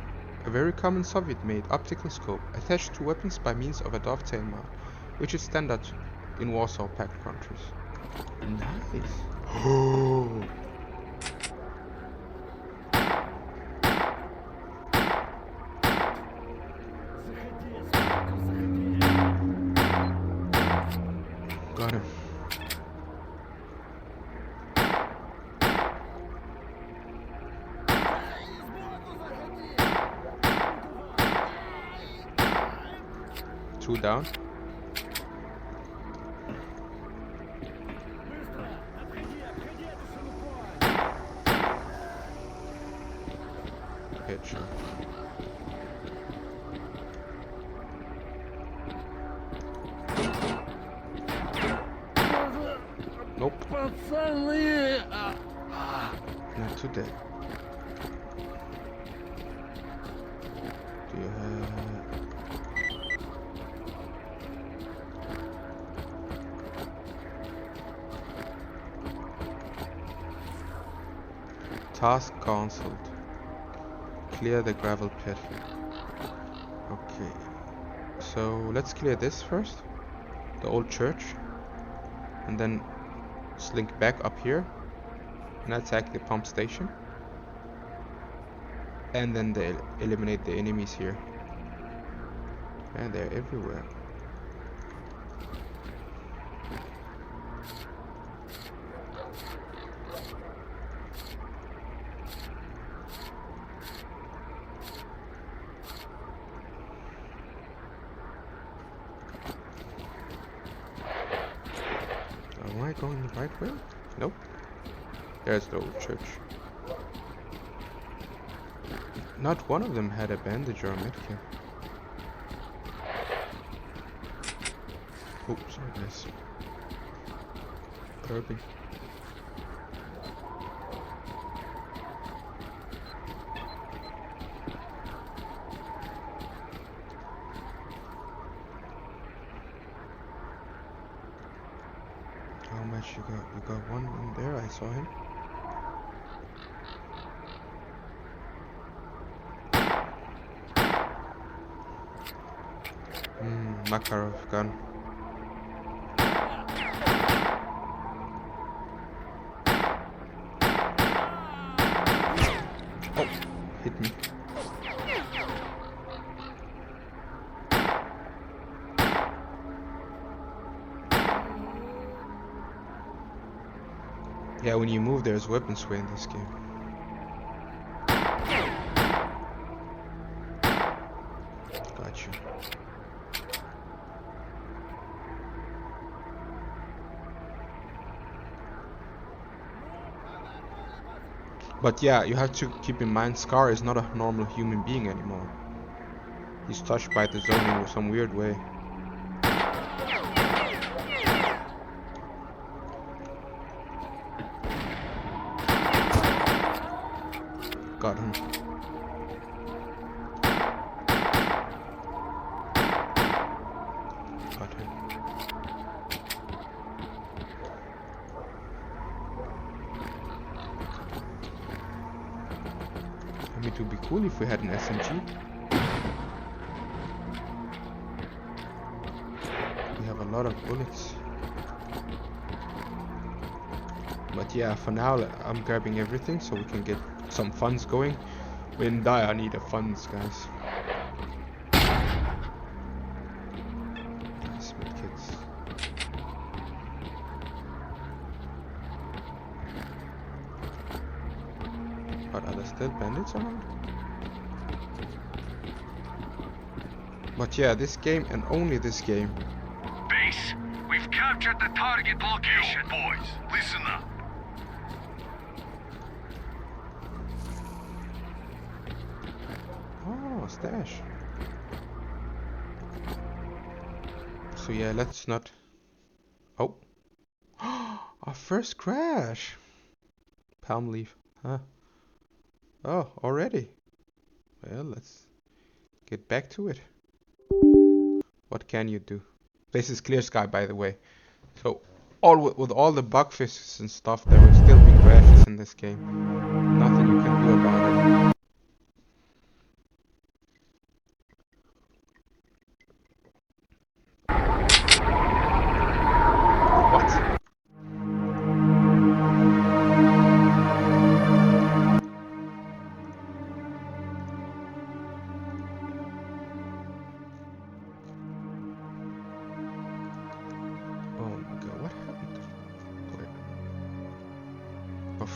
a very common Soviet-made optical scope attached to weapons by means of a dovetail mount, which is standard in Warsaw Pact countries. Nice. Oh. Got him. Two down. Headshot. Nope. Not today. Do you have... Task cancelled. Clear the gravel pit. Okay. So let's clear this first. The old church. And then slink back up here and attack the pump station. And then they eliminate the enemies here. And they're everywhere. Am I going the right way? Nope. There's the old church. Not one of them had a bandage or a medkit. Oops, sorry guys. Burping. How much you got? You got one in there, I saw him. Makarov gun. Oh, hit me. Yeah, when you move, there's weapon sway in this game. Got you. But yeah, you have to keep in mind, Scar is not a normal human being anymore. He's touched by the zone in some weird way. Got him. Got him. I mean, it would be cool if we had an SMG. We have a lot of bullets. But yeah, for now I'm grabbing everything so we can get some funds going. When die, I need the funds, guys. Nice medkits. But are there still bandits around? But yeah, this game and only this game. Base, we've captured the target location. Yo, boys, listen up. Oh, stash. So yeah, let's not... Oh. Our first crash. Palm leaf, huh? Oh, already. Well, let's get back to it. What can you do? This is clear sky, by the way. So, with all the bug fixes and stuff, there will still be crashes in this game. Nothing you can do about it.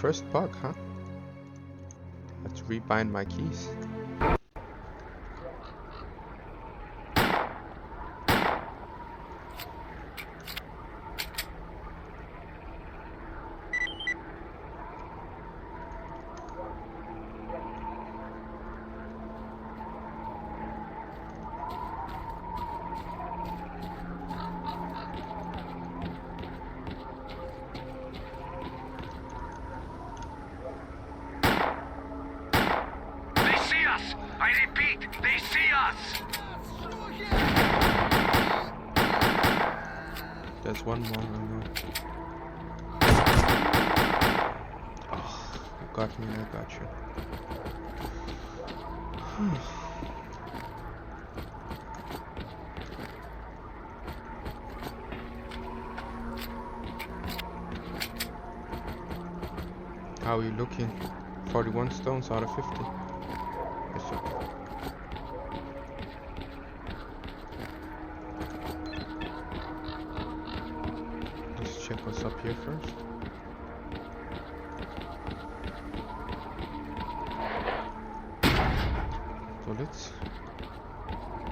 First bug, huh? Let's rebind my keys. I repeat, they see us! There's one more, I know. Oh, you got me, I got you. How are you looking? 41 stones out of 50. Yes, sir. Let's check what's up here first. Bullets.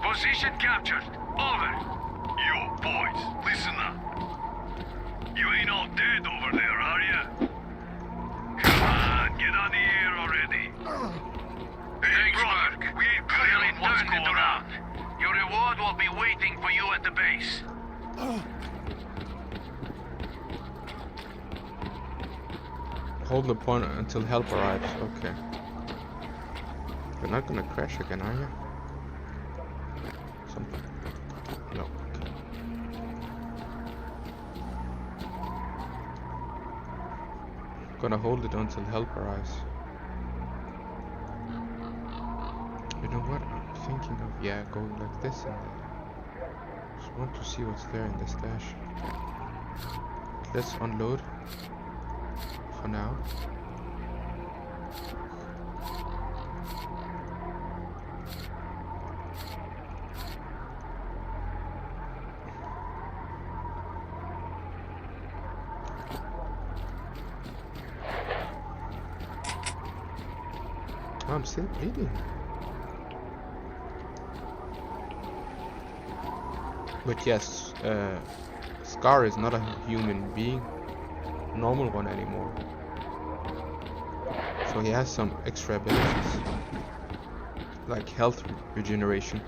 Position captured. Over. You, boys, listen up. You ain't all dead over there, are ya? Come on, get on the air already. Hey, brother, we ain't clearly turned it around. Your reward will be waiting for you at the base. Hold the point until help arrives. Okay. You're not gonna crash again, are you? Something. No. Okay. Gonna hold it until help arrives. You know what I'm thinking of? Yeah, going like this and just want to see what's there in the stash. Let's unload for now. Oh, I'm still bleeding. But yes, Scar is not a human being, normal one anymore. So he has some extra abilities, like health regeneration.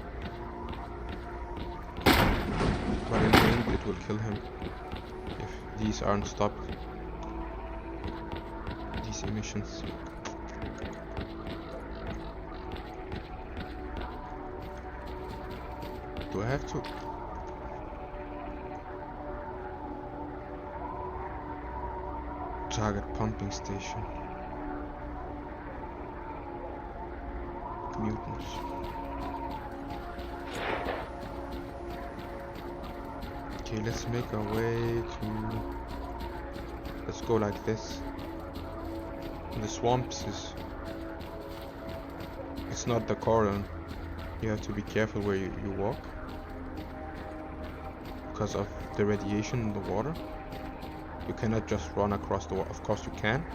But in the end it will kill him if these aren't stopped. These emissions. Do I have to? Target pumping station. Mutants. Okay, let's make our way to... Let's go like this. The swamps is... It's not the cordon. You have to be careful where you walk. Because of the radiation in the water. You cannot just run across the water. Of course you can.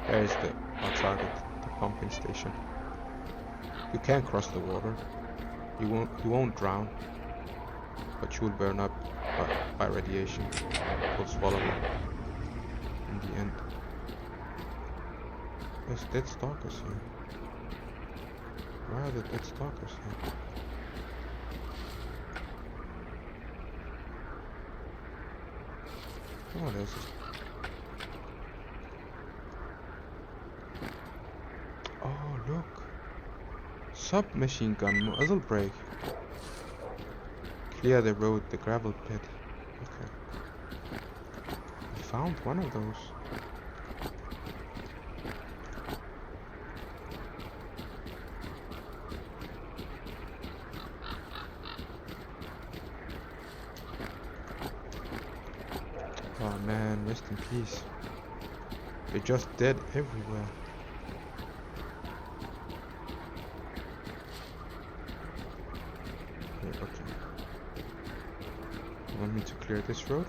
There is our target, the pumping station. You can cross the water. You won't drown, but you will burn up by radiation. It will swallow you in the end. There's dead stalkers here. Why are the dead stalkers here? Oh, there's oh, look. Submachine gun muzzle brake. Clear the road, the gravel pit. Okay. We found one of those. Oh man, rest in peace. They're just dead everywhere. Okay. You want me to clear this road?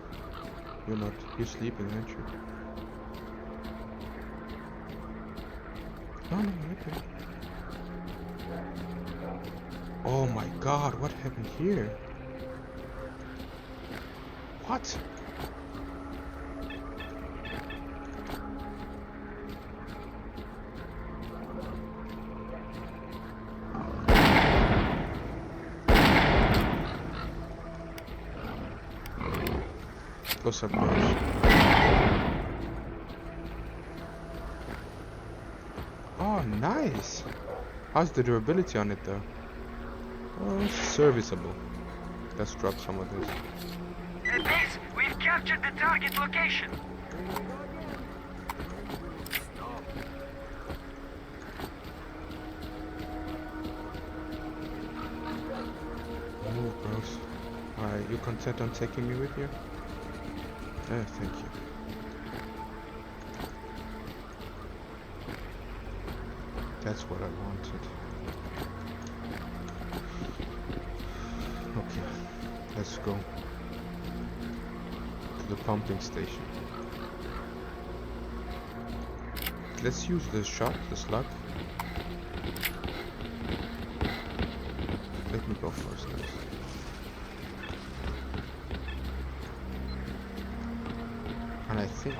You're not. You're sleeping, aren't you? No, okay. Oh my god, what happened here? What? Go submerge. Oh, nice. How's the durability on it though? Oh, it's serviceable. Let's drop some of this. Base, we've captured the target location. Move, bros. Alright, you content on taking me with you? Thank you. That's what I wanted. Okay, let's go to the pumping station. Let's use the shot, the slug. Let me go first. And I think...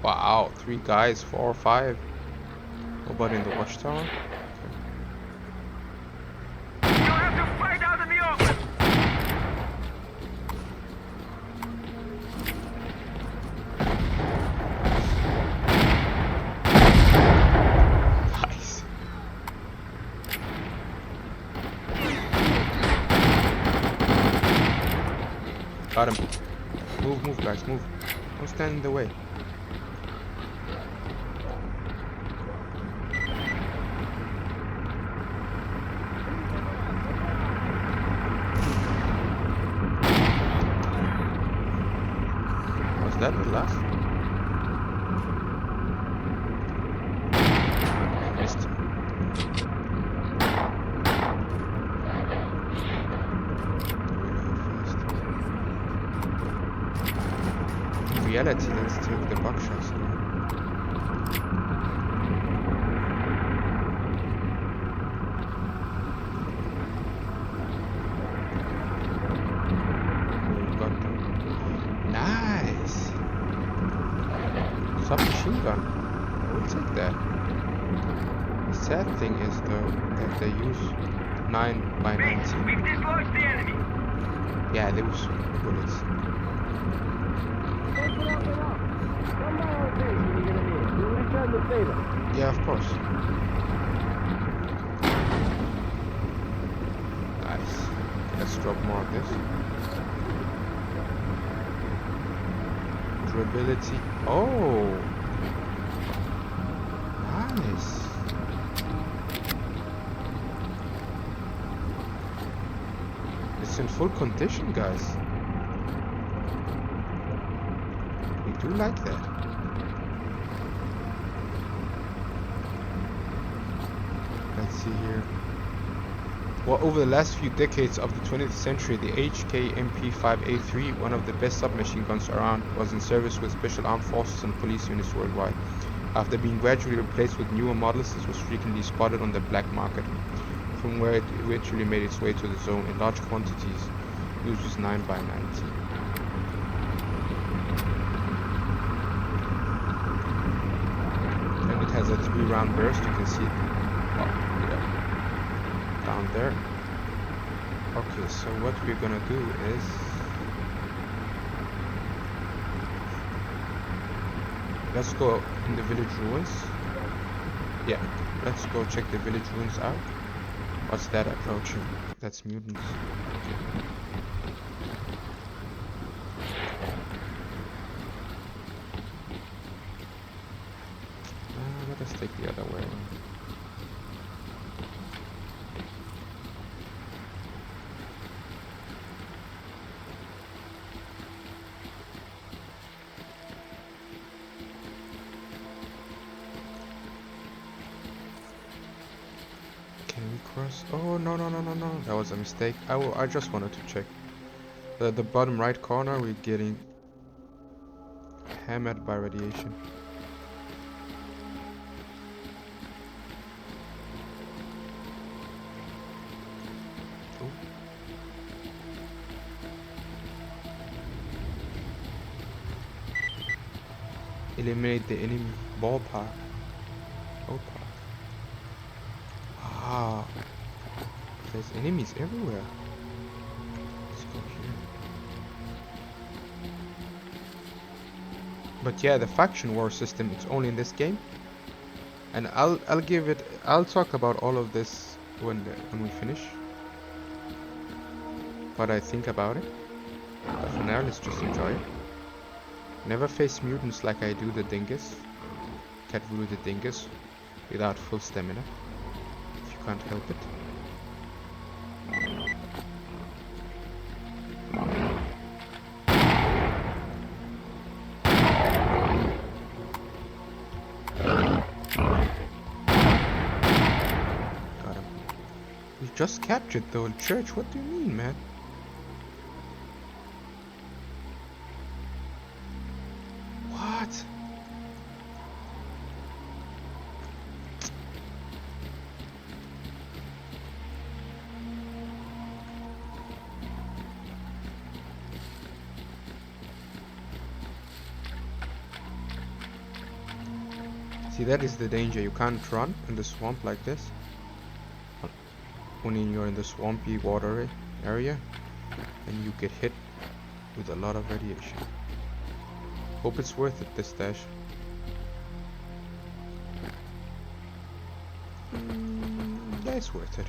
Wow, 3 guys, 4 or 5. Nobody in the watchtower? You have to fight out in the open! Nice. Got him. Move, guys, move. Don't stand in the way. Was that the last? I missed him. In reality, let's take the buckshots now. We've got them. Nice! Submachine gun. I will take that. The sad thing is though that they use 9x19. We've dislodged the enemy. Yeah, they use bullets. Yeah, of course. Nice. Let's drop more of this. Durability. Oh! Nice. It's in full condition, guys. We do like that. Let's see here. Well, over the last few decades of the 20th century, the HK MP5A3, one of the best submachine guns around, was in service with special armed forces and police units worldwide. After being gradually replaced with newer models, this was frequently spotted on the black market, from where it eventually made its way to the zone in large quantities. Uses 9x19. And it has a 3-round burst, you can see it. Down there. Okay, so what we're gonna do is let's go in the village ruins. Yeah, let's go check the village ruins out. What's that approaching? That's mutants. Okay. Let us take the other way. Oh no, that was a mistake. I just wanted to check the bottom right corner. We're getting hammered by radiation. Oh. Eliminate the enemy ballpark. Wow. There's enemies everywhere. Let's go here. But yeah, the faction war system, it's only in this game. And I'll talk about all of this when we finish. What I think about it. But for now, let's just enjoy it. Never face mutants like I do the dingus. Can't rule the dingus without full stamina. If you can't help it. Got him. We just captured the old church. What do you mean, man? What? See, that is the danger. You can't run in the swamp like this. When you're in the swampy water area, and you get hit with a lot of radiation. Hope it's worth it, this dash. Yeah, it's worth it.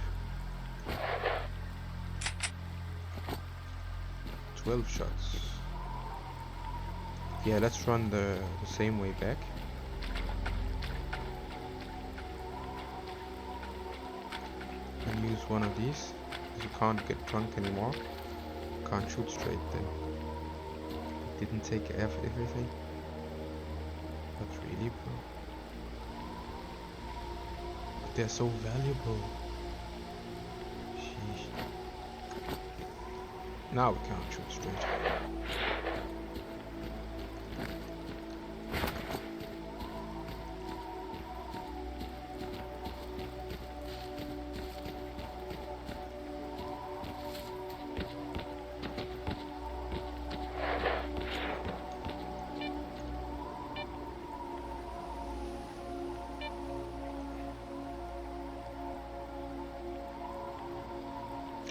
12 shots. Yeah, let's run the same way back. And use one of these. You can't get drunk anymore. Can't shoot straight then. Didn't take everything. Not really, bro. But they're so valuable. Sheesh. Now we can't shoot straight.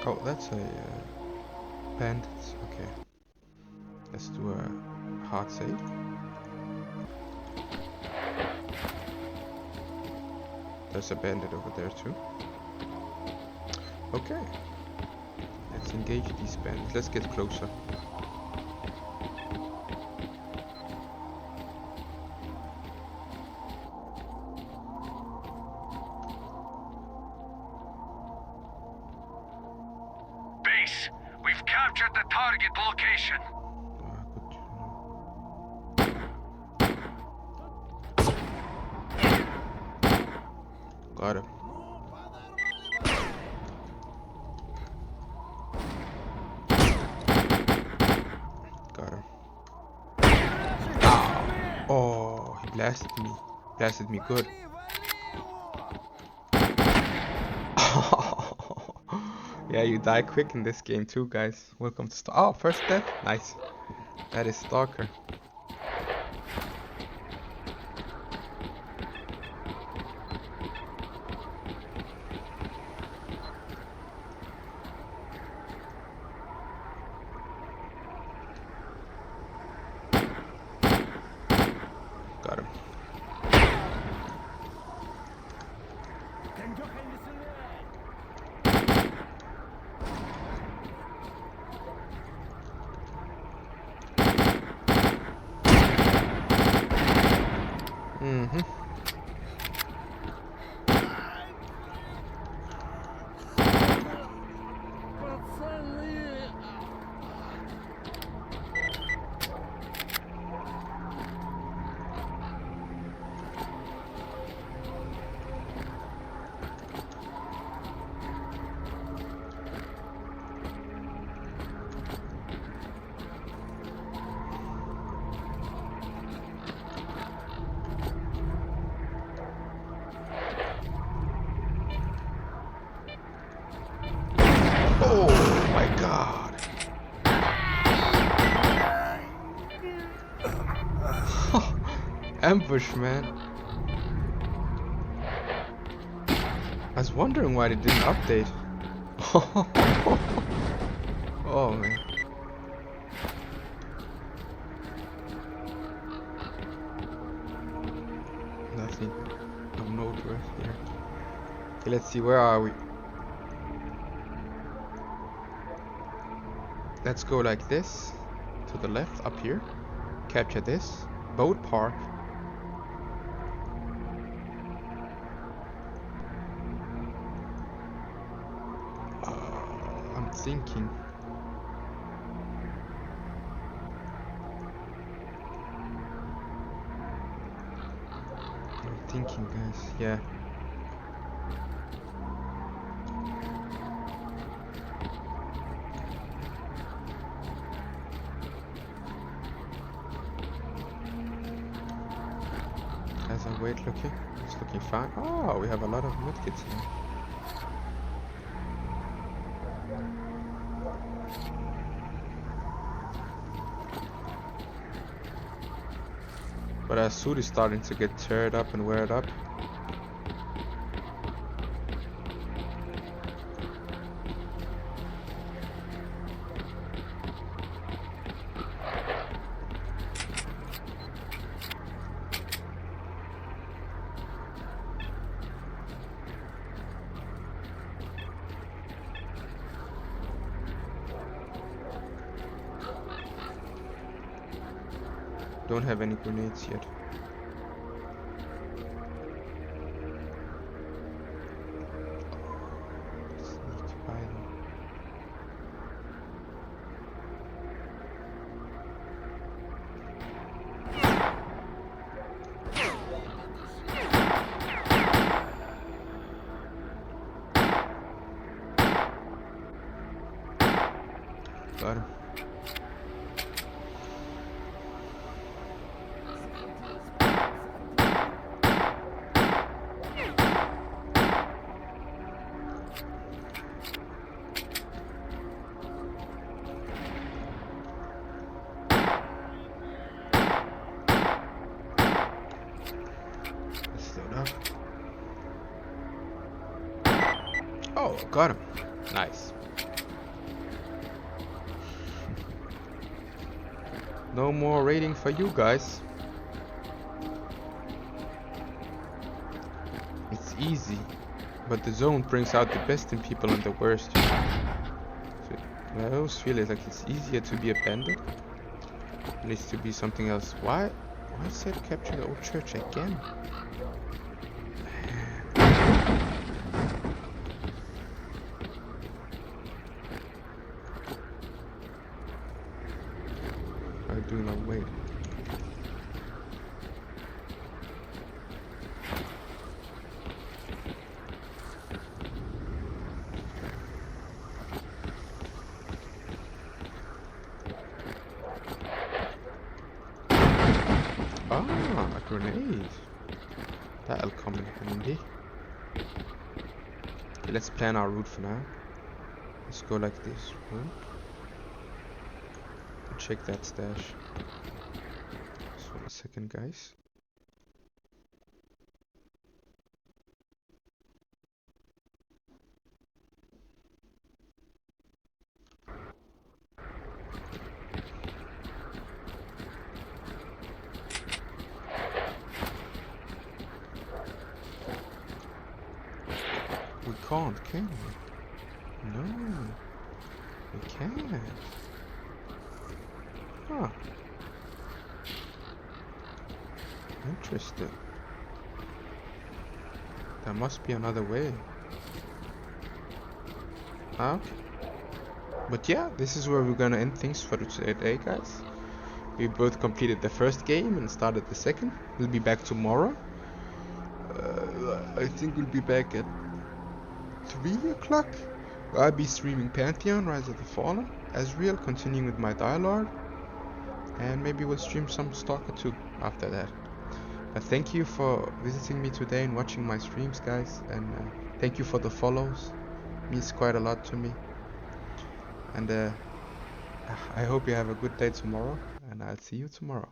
Oh, that's a bandits. Okay. Let's do a hard save. There's a bandit over there too. Okay. Let's engage these bandits. Let's get closer. We've captured the target location. Got him. Got him. Oh, he blasted me. Blasted me good. Yeah, you die quick in this game too, guys. Welcome to Oh, first death. Nice. That is Stalker. Got him. Oh my god. Ambush, man. I was wondering why they didn't update. Oh man. Nothing. I have no Okay, let's see, where are we? Let's go like this, to the left, up here. Capture this. Boat park. I'm thinking. Guys, yeah. As I wait, looking, it's looking fine. Oh, we have a lot of medkits here. But our suit is starting to get teared up and weared up. Don't have any grenades yet. Sneak by them. Got him. Oh, got him. Nice. No more raiding for you guys. It's easy, but the zone brings out the best in people and the worst. So I always feel like it's easier to be a bandit. It needs to be something else. Why say to capture the old church again? Do not wait. Ah, a grenade. That'll come in handy. Okay, let's plan our route for now. Let's go like this. Check that stash. Just for a second, guys. We can't, can we? No, we can't. Huh. Interesting. There must be another way. Okay. But yeah, this is where we're gonna end things for today, guys. We both completed the first game and started the second. We'll be back tomorrow. I think we'll be back at 3 o'clock. I'll be streaming Pantheon, Rise of the Fallen, Ezreal, continuing with my dialogue. And maybe we'll stream some Stalker too after that. But thank you for visiting me today and watching my streams, guys. And thank you for the follows. It means quite a lot to me. And I hope you have a good day tomorrow. And I'll see you tomorrow.